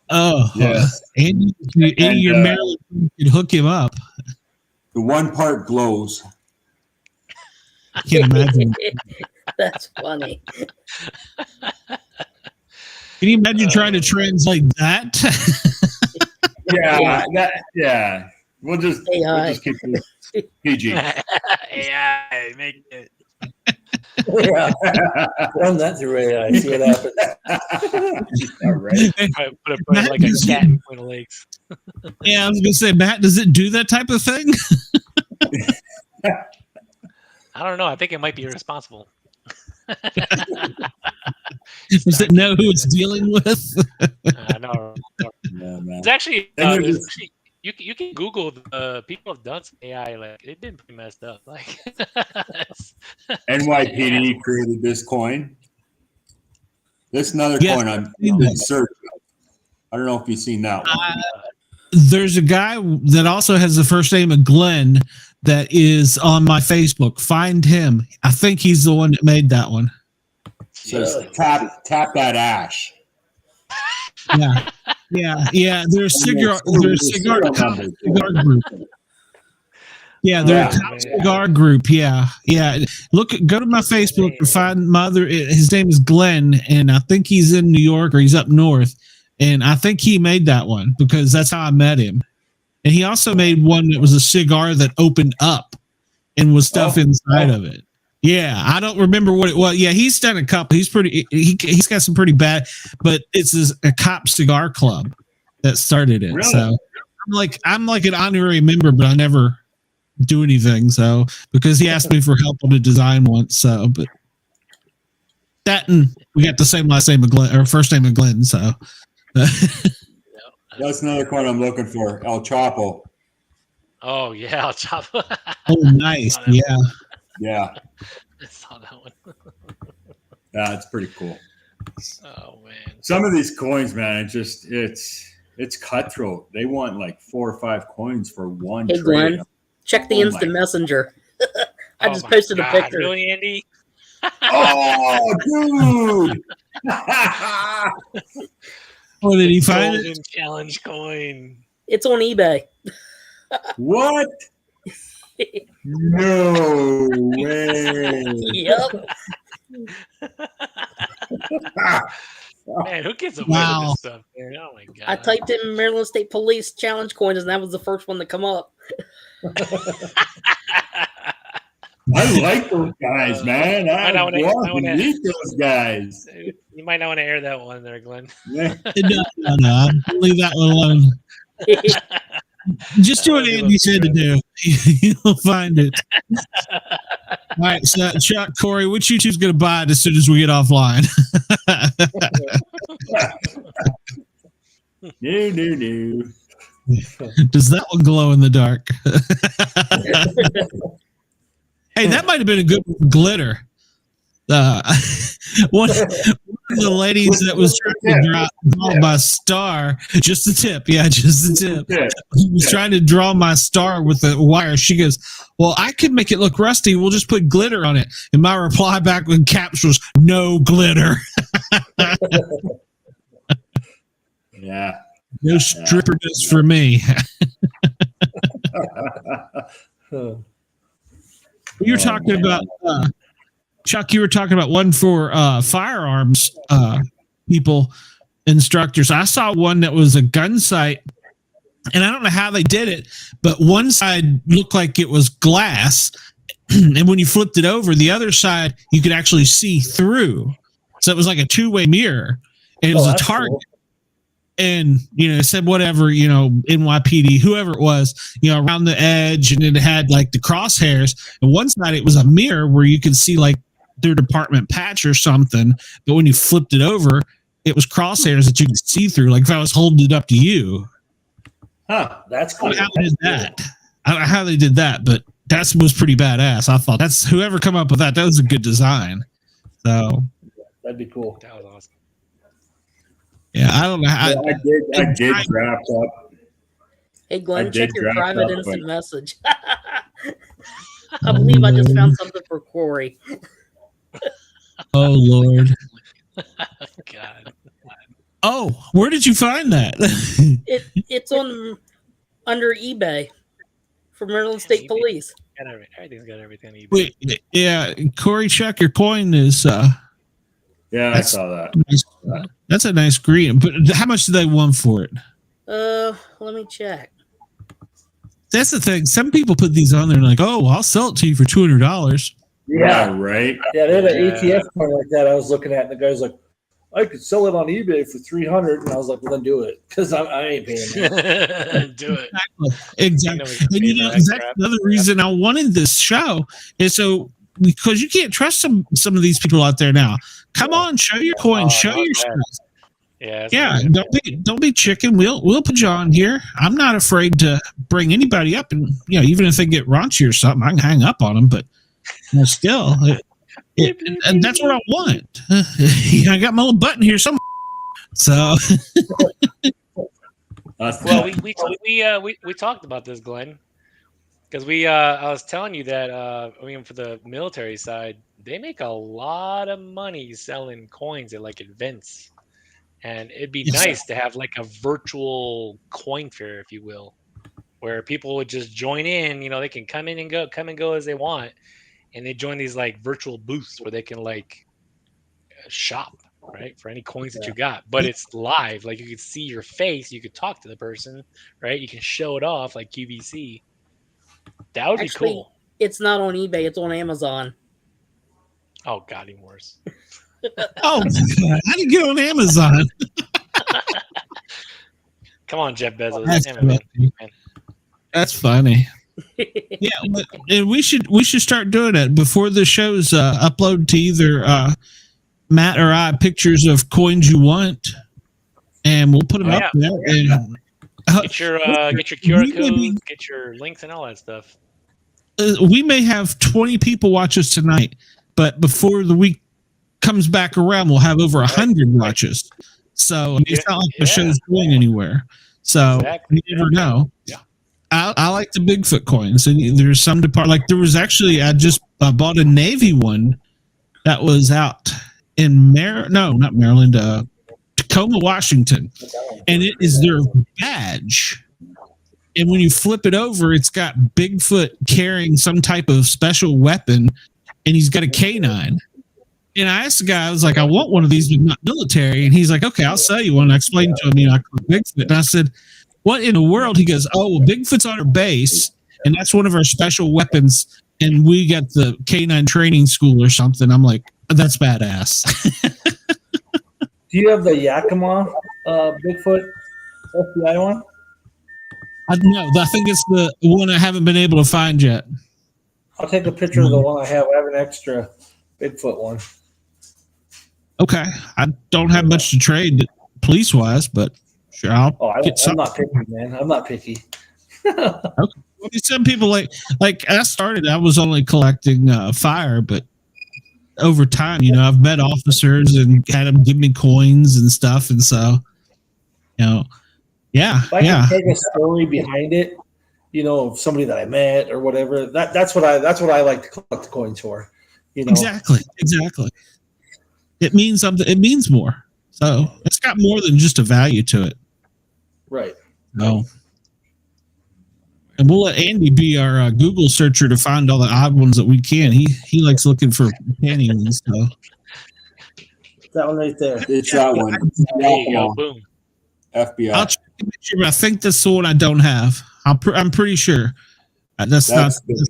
Oh, Yes. Andy, your Maryland could hook him up. The one part glows. I can't imagine. That's funny. Can you imagine trying to translate that? Yeah. We'll just keep it PG. AI, make it. Yeah. Run that through AI. See what happens. All right. Put it like a cat between the legs. Yeah, I was gonna say, Matt, does it do that type of thing? I don't know. I think it might be irresponsible. Does it know who it's dealing with? No. Yeah, man. It's actually, you can Google the people have done some AI. Like it been pretty messed up. Like NYPD created this coin. This is another Yes, coin I'm seen in that. search of. I don't know if you've seen that one. There's a guy that also has the first name of Glenn that is on my Facebook. Find him. I think he's the one that made that one. Says tap that ash. Yeah. They're a cigar group. Yeah, they're a top cigar group. Yeah. Go to my Facebook and find my other. His name is Glenn, and I think he's in New York or he's up north. And I think he made that one because that's how I met him. And he also made one that was a cigar that opened up and was stuff inside of it. Yeah, I don't remember what it was. Yeah, he's done a couple. He's he's got some pretty bad, but it's a cop cigar club that started it. Really? So I'm like an honorary member, but I never do anything. So because he asked me for help on a design once. So, but that and we got the same last name of Glenn or first name of Glenn. So That's another coin I'm looking for. El Chapo. oh yeah, I'll chop. oh, nice. Yeah. Yeah. I saw that one. Yeah, it's pretty cool. Oh man. Some of these coins, man, it's cutthroat. They want like 4 or 5 coins for one Hey, trade. Glenn, check the instant messenger. I just my posted a God, picture. Really, Andy? Oh, dude! Oh, did he find Golden it? challenge coin. It's on eBay. What? No way! Yep. Man, who gets away Wow. with this stuff, man? Oh my god. I typed in Maryland State Police challenge coins, and that was the first one to come up. I like those guys, man. I might not wanna- meet those guys. You might not want to air that one there, Glenn. Yeah. No. Leave that one alone. Just do what Andy said to do. You'll find it. All right, so Chuck, Corey, which you two's going to buy it as soon as we get offline? No. Does that one glow in the dark? Hey, that might have been a good one for glitter. One of the ladies that was trying to draw my star, just the tip, just the tip. Yeah. Was trying to draw my star with the wire. She goes, "Well, I can make it look rusty. We'll just put glitter on it." And my reply back with caps was, "No glitter." Yeah. No stripperness for me. You were talking about Chuck. You were talking about one for firearms people, instructors. I saw one that was a gun sight, and I don't know how they did it, but one side looked like it was glass, and when you flipped it over, the other side you could actually see through. So it was like a two-way mirror, and it was a target. Cool. And, it said whatever, NYPD, whoever it was, around the edge, and it had like the crosshairs. And one side, it was a mirror where you could see like their department patch or something. But when you flipped it over, it was crosshairs that you could see through, like if I was holding it up to you. Huh, that's cool. I don't know how they did that, but that was pretty badass. I thought that's whoever come up with that was a good design. So that'd be cool. That was awesome. Yeah, I don't know how. I did draft up. Hey, Glenn, check your private instant message. I believe I just found something for Corey. Oh, Lord. God. Oh, where did you find that? It's on under eBay for Maryland State Police. Everything's got everything on eBay. Wait, yeah, Corey, check your coin is. Yeah, I saw that. That's a nice green. But how much do they want for it? Let me check. That's the thing. Some people put these on there and like, oh, I'll sell it to you for $200. Yeah, right. Yeah, they had an ATF coin like that I was looking at, and the guy's like, I could sell it on eBay for $300, and I was like, well, then do it, because I ain't paying that. Do it. Exactly. And that's another reason I wanted this show is so because you can't trust some of these people out there now. Come on, show your coin, show your stuff. Yeah. Don't be chicken. We'll put you on here. I'm not afraid to bring anybody up, and even if they get raunchy or something, I can hang up on them. But still, and that's what I want. I got my little button here somewhere. So, well, we talked about this, Glenn, because I was telling you that for the military side, they make a lot of money selling coins at like events. And it'd be nice to have like a virtual coin fair, if you will, where people would just join in. They can come and go as they want, and they join these like virtual booths where they can like shop, right, for any coins that you got. But it's live, like you could see your face, you could talk to the person, right? You can show it off like QVC. That would be cool. It's not on eBay; it's on Amazon. Oh God, even worse. Oh, God. How do you get on Amazon? Come on, Jeff Bezos. That's funny. Yeah, and we should start doing that before the shows. Upload to either Matt or I pictures of coins you want, and we'll put them up there. And, get your QR codes, get your links, and all that stuff. We may have 20 people watch us tonight, but before the week comes back around, we'll have over 100 watches. So it's not like the show's going anywhere. So you never know. Yeah. I like the Bigfoot coins, and there's some like there was actually I bought a Navy one that was out in not Maryland, Tacoma, Washington, and it is their badge. And when you flip it over, it's got Bigfoot carrying some type of special weapon, and he's got a canine. And I asked the guy, I was like, I want one of these, but not military. And he's like, okay, I'll sell you one. And I explained to him, I caught Bigfoot. And I said, what in the world? He goes, oh, well, Bigfoot's on our base, and that's one of our special weapons. And we got the K9 training school or something. I'm like, that's badass. Do you have the Yakima Bigfoot FBI one? No, I think it's the one I haven't been able to find yet. I'll take a picture of the one I have. I have an extra Bigfoot one. Okay. I don't have much to trade police-wise, but sure, I'll get I'm not picky, man. I'm not picky. Okay. Well, some people like I started, I was only collecting fire, but over time, I've met officers and had them give me coins and stuff. And so, yeah. If I can take a story behind it, of somebody that I met or whatever, that's what I like to collect the coins for. Exactly. It means something. It means more. So it's got more than just a value to it. Right. No. And we'll let Andy be our Google searcher to find all the odd ones that we can. He likes looking for penny ones. So. That one right there. It's that one. There you go. Boom. FBI. I'll check to make sure, but I think that's the one I don't have. I'm pretty sure. That's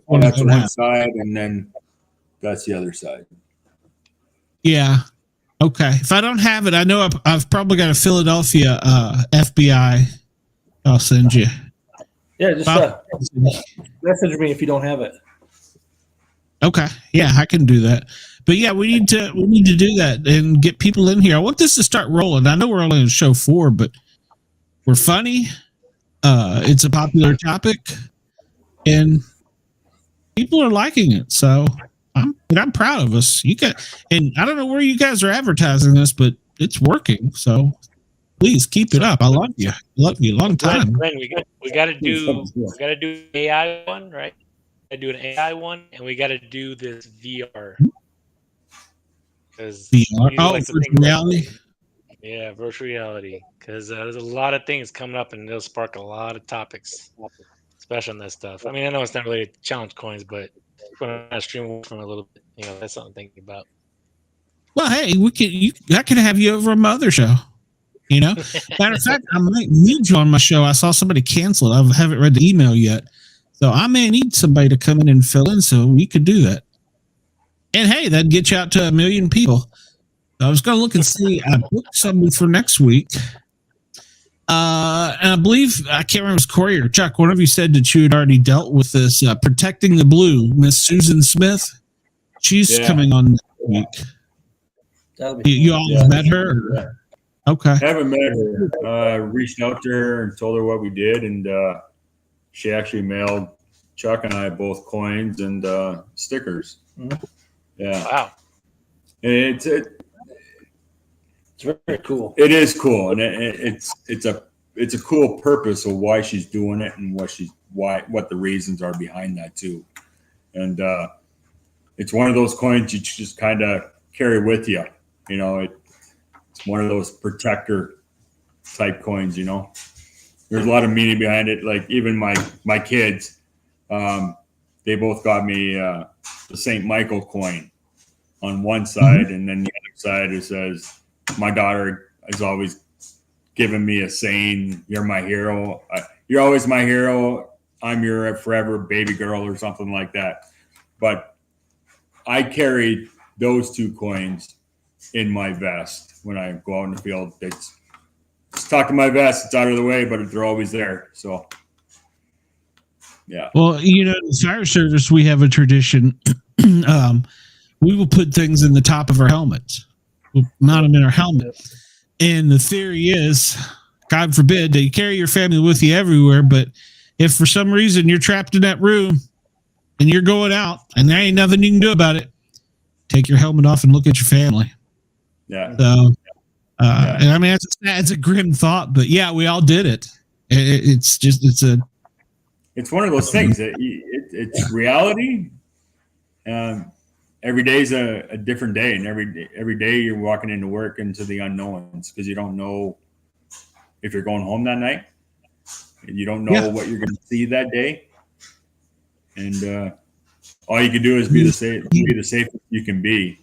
one side, and then that's the other side. Yeah. Okay. If I don't have it, I know I've probably got a Philadelphia FBI. I'll send you. Yeah, just message me if you don't have it. Okay. Yeah, I can do that. But yeah, we need to do that and get people in here. I want this to start rolling. I know we're only on show 4, but we're funny. It's a popular topic, and people are liking it. So I'm proud of us. And I don't know where you guys are advertising this, but it's working. So please keep it up. I love you. Love you a long time. Glenn, we got to do AI one, right? I do an AI one, and we got to do this VR. VR, virtual reality. Yeah, virtual reality. Because there's a lot of things coming up, and it'll spark a lot of topics, especially on that stuff. I mean, I know it's not really challenge coins, but when I stream from a little bit, that's something I'm thinking about. Well, hey, I can have you over on my other show. Matter of fact, I might need you on my show. I saw somebody cancel it. I haven't read the email yet, so I may need somebody to come in and fill in. So we could do that. And hey, that'd get you out to 1 million people. I was going to look and see. I booked somebody for next week. And I believe, I can't remember if it was Corey or Chuck. One of you said that you had already dealt with this Protecting the Blue, Miss Susan Smith. She's coming on next week. You all met her? Or? Okay. I haven't met her. Reached out to her and told her what we did, and she actually mailed Chuck and I both coins and stickers. Mm-hmm. Yeah. Wow. And it's very cool. It is cool, and it's a cool purpose of why she's doing it and what the reasons are behind that too. And it's one of those coins you just kind of carry with you. It's one of those protector type coins. There's a lot of meaning behind it. Like even my kids, they both got me the St. Michael coin on one side, and then the other side it says, my daughter has always given me a saying, "You're my hero. You're always my hero. I'm your forever baby girl," or something like that. But I carry those 2 coins in my vest when I go out in the field. It's tucked in my vest. It's out of the way, but they're always there. So, yeah. Well, in the fire service, we have a tradition. We will put things in the top of our helmets. We'll mount them in our helmet. And the theory is, God forbid, that you carry your family with you everywhere, but if for some reason you're trapped in that room and you're going out and there ain't nothing you can do about it, take your helmet off and look at your family. Yeah. So, and I mean, it's a grim thought, but yeah, we all did it. It's one of those things that it's reality. Every day is a different day, and every day you're walking into work into the unknowns because you don't know if you're going home that night, and you don't know what you're going to see that day. And all you can do is be the safest you can be,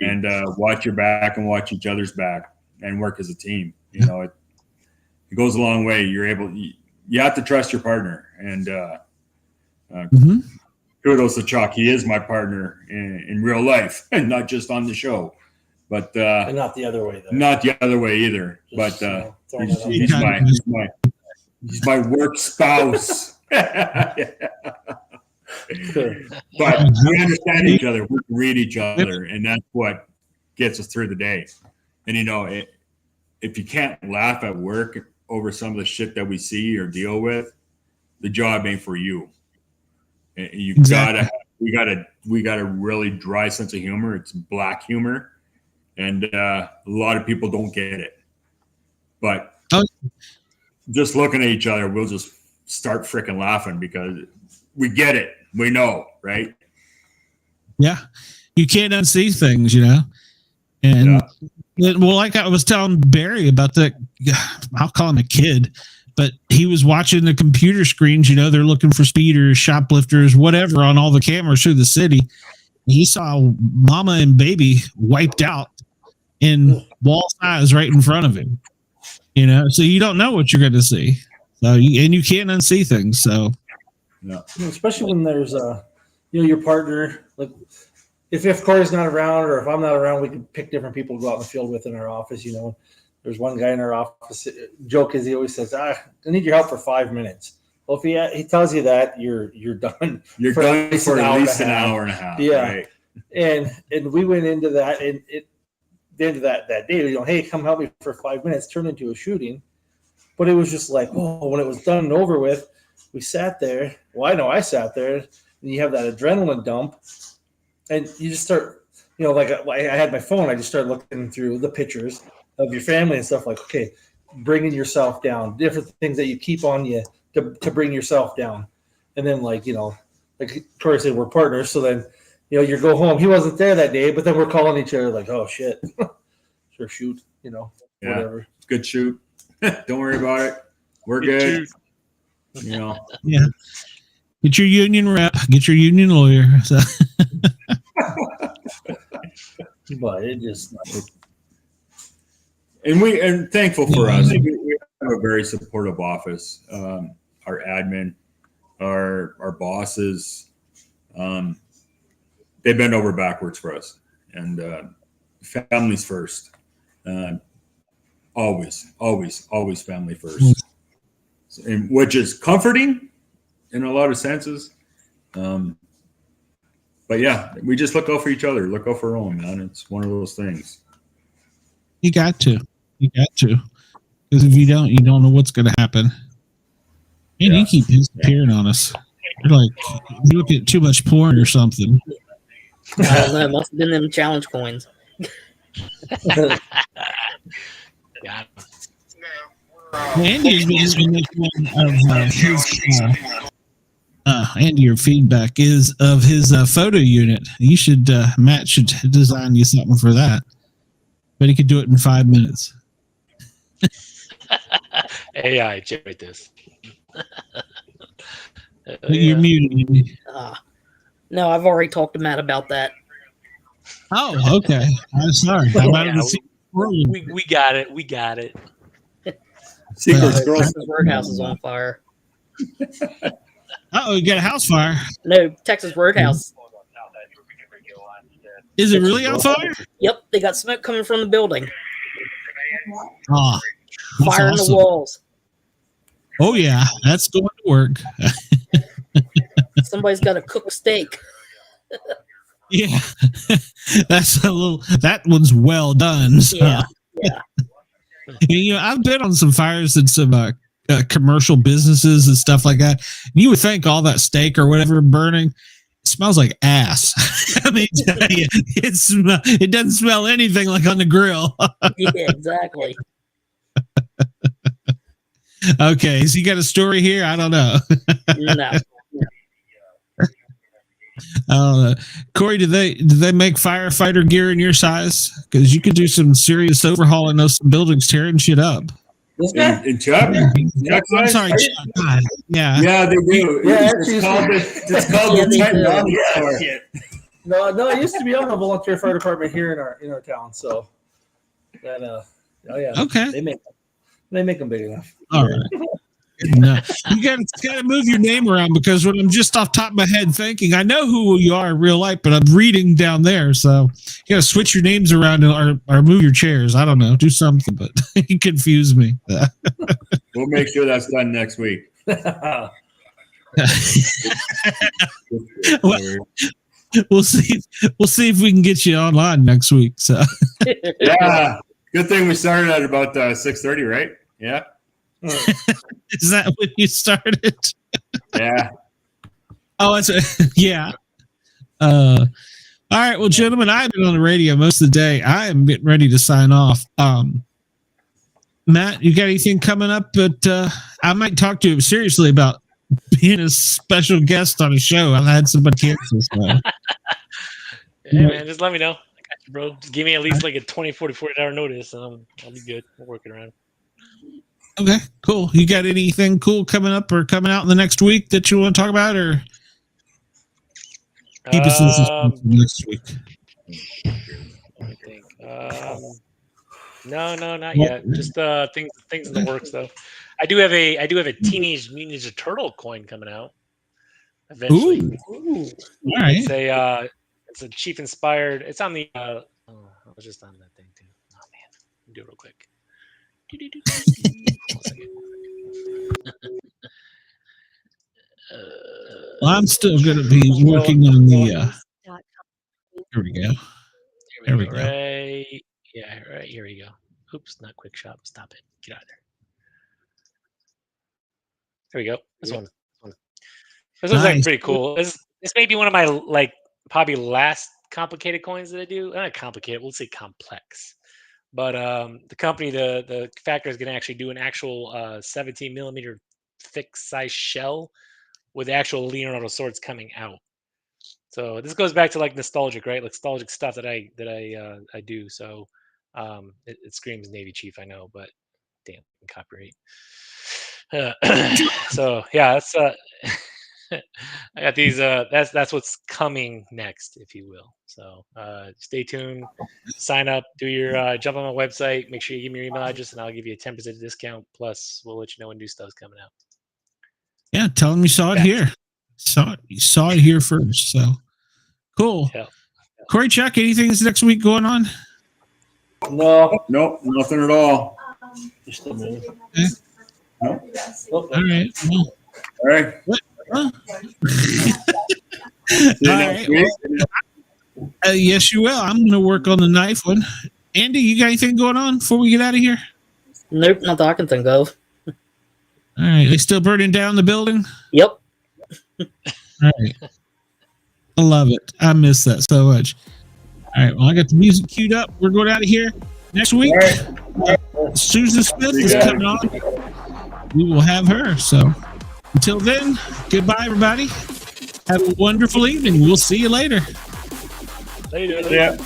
and watch your back and watch each other's back and work as a team. You know, it goes a long way. You have to trust your partner, and kudos to Chuck. He is my partner in real life, and not just on the show. But and not the other way, though. Not the other way either. Just, but he's my work spouse. But we understand each other. We read each other, and that's what gets us through the day. And you know, if you can't laugh at work over some of the shit that we see or deal with, the job ain't for you. You we got a really dry sense of humor. It's black humor, and a lot of people don't get it. But just looking at each other, we'll just start freaking laughing because we get it. We know, right? Yeah, you can't unsee things, you know. And well, like I was telling Barry about that, I'll call him a kid, but he was watching the computer screens. You know, they're looking for speeders, shoplifters, whatever on all the cameras through the city. He saw mama and baby wiped out in wall size right in front of him. You know, so you don't know what you're going to see. So you can't unsee things. So yeah, especially when there's your partner. Like if Corey's not around or if I'm not around, we can pick different people to go out in the field with in our office. You know, there's one guy in our office. Joke is he always says, "I need your help for 5 minutes." Well, if he tells you that, you're done. You're done for at least an hour and a half. Yeah, right? and we went into that, and the end of that day, you know, hey, come help me for 5 minutes, turned into a shooting. But it was just like, oh, when it was done and over with, we sat there. Well, I know I sat there, and you have that adrenaline dump, and you just start, you know, like I had my phone, I just started looking through the pictures of your family and stuff like, okay, bringing yourself down, different things that you keep on you to bring yourself down. And then, like, you know, like Corey said, we're partners. So then, you know, you go home. He wasn't there that day, but then we're calling each other like, oh, shit. Sure, shoot, you know, whatever. Good shoot. Don't worry about it. We're good. You know. Yeah. Get your union rep. Get your union lawyer. So. But it just. And thankful for us. We have a very supportive office. Our admin, our bosses, they bend over backwards for us. And families first. Always family first. And which is comforting in a lot of senses. But yeah, we just look out for each other, look out for our own, man. It's one of those things. You got to. Because if you don't know what's going to happen. And you keep disappearing on us. You're like, you look at too much porn or something. I don't know. It must have been them challenge coins. Yeah. Andy's been making one of his Andy, your feedback is of his photo unit. You should Matt should design you something for that. But he could do it in 5 minutes. AI, generate this. You're muted. No, I've already talked to Matt about that. Oh, okay. I'm sorry. How about we got it. We got it. Secret Girl. Texas Roadhouse is on fire. Oh, you got a house fire. No, Texas Roadhouse. Is it really on fire? Yep, they got smoke coming from the building. Oh, Fire in the walls. Oh yeah, that's going to work. Somebody's got to cook a steak. Yeah, that one's well done. So. Yeah. You know, I've been on some fires in some commercial businesses and stuff like that. You would think all that steak or whatever burning smells like ass. I mean, it doesn't smell anything like on the grill. Yeah, exactly. Okay, so you got a story here? I don't know. No. Corey, do they make firefighter gear in your size? Because you could do some serious overhauling those buildings, tearing shit up. In Chuck? I'm sorry, Chuck. Yeah, they do. Yeah, it's called the Titan Army Store. No, I used to be on the volunteer fire department here in our town. So, that oh yeah, Okay. they make them big enough. All right. No, you got to move your name around because when I'm just off top of my head thinking, I know who you are in real life, but I'm reading down there. So you got to switch your names around or move your chairs. I don't know, do something, but you confuse me. We'll make sure that's done next week. We'll see if we can get you online next week. So yeah, good thing we started at about 6:30, right? Yeah. Is that when you started? Yeah. Oh, yeah. All right. Well, gentlemen, I've been on the radio most of the day. I am getting ready to sign off. Matt, you got anything coming up? But I might talk to you seriously about being a special guest on a show. I've had somebody cancel. So. Yeah, man, just let me know. I got you, bro. Just give me at least like a 48 hour notice, and I'll be good. We'll work it around. Okay, cool. You got anything cool coming up or coming out in the next week that you want to talk about, or keep us next week? Let me think. No, not yet. Just things in the works though. I do have a Teenage Mutant Ninja Turtle coin coming out eventually. Ooh. All right. It's a Chief inspired. It's on the. I was just on that thing too. Oh man, let me do it real quick. Well, I'm still going to be working on the. Here we go. There we go. Right. Yeah. Right. Here we go. Oops, not quick shop. Stop it. Get out of there. There we go. This one. This one's like pretty cool. This may be one of my probably last complicated coins that I do. Not complicated. We'll say complex. But the company, the factory is going to actually do an actual 17 millimeter thick size shell with actual Leonardo swords coming out. So this goes back to like nostalgic, right? Like nostalgic stuff that I do. So it screams Navy Chief, I know, but damn, copyright. So yeah, that's I got these. That's what's coming next, if you will. So stay tuned, sign up, do your jump on my website. Make sure you give me your email address, and I'll give you a 10% discount. Plus, we'll let you know when new stuff's coming out. Yeah, tell them you saw it here. You saw it here first. So cool. Yeah. Corey, Chuck, anything this next week going on? No, nothing at all. Just a minute. Okay. No. All right. Well, all right. What? Huh? All right. Yes, you will. I'm going to work on the knife one. Andy, you got anything going on before we get out of here? Nope, not that I can think of. All right. They still burning down the building? Yep. All right. I love it. I miss that so much. All right. Well, I got the music queued up. We're going out of here. Next week, Susan Smith is coming on. We will have her. So until then, goodbye, everybody. Have a wonderful evening. We'll see you later. Later. Yeah.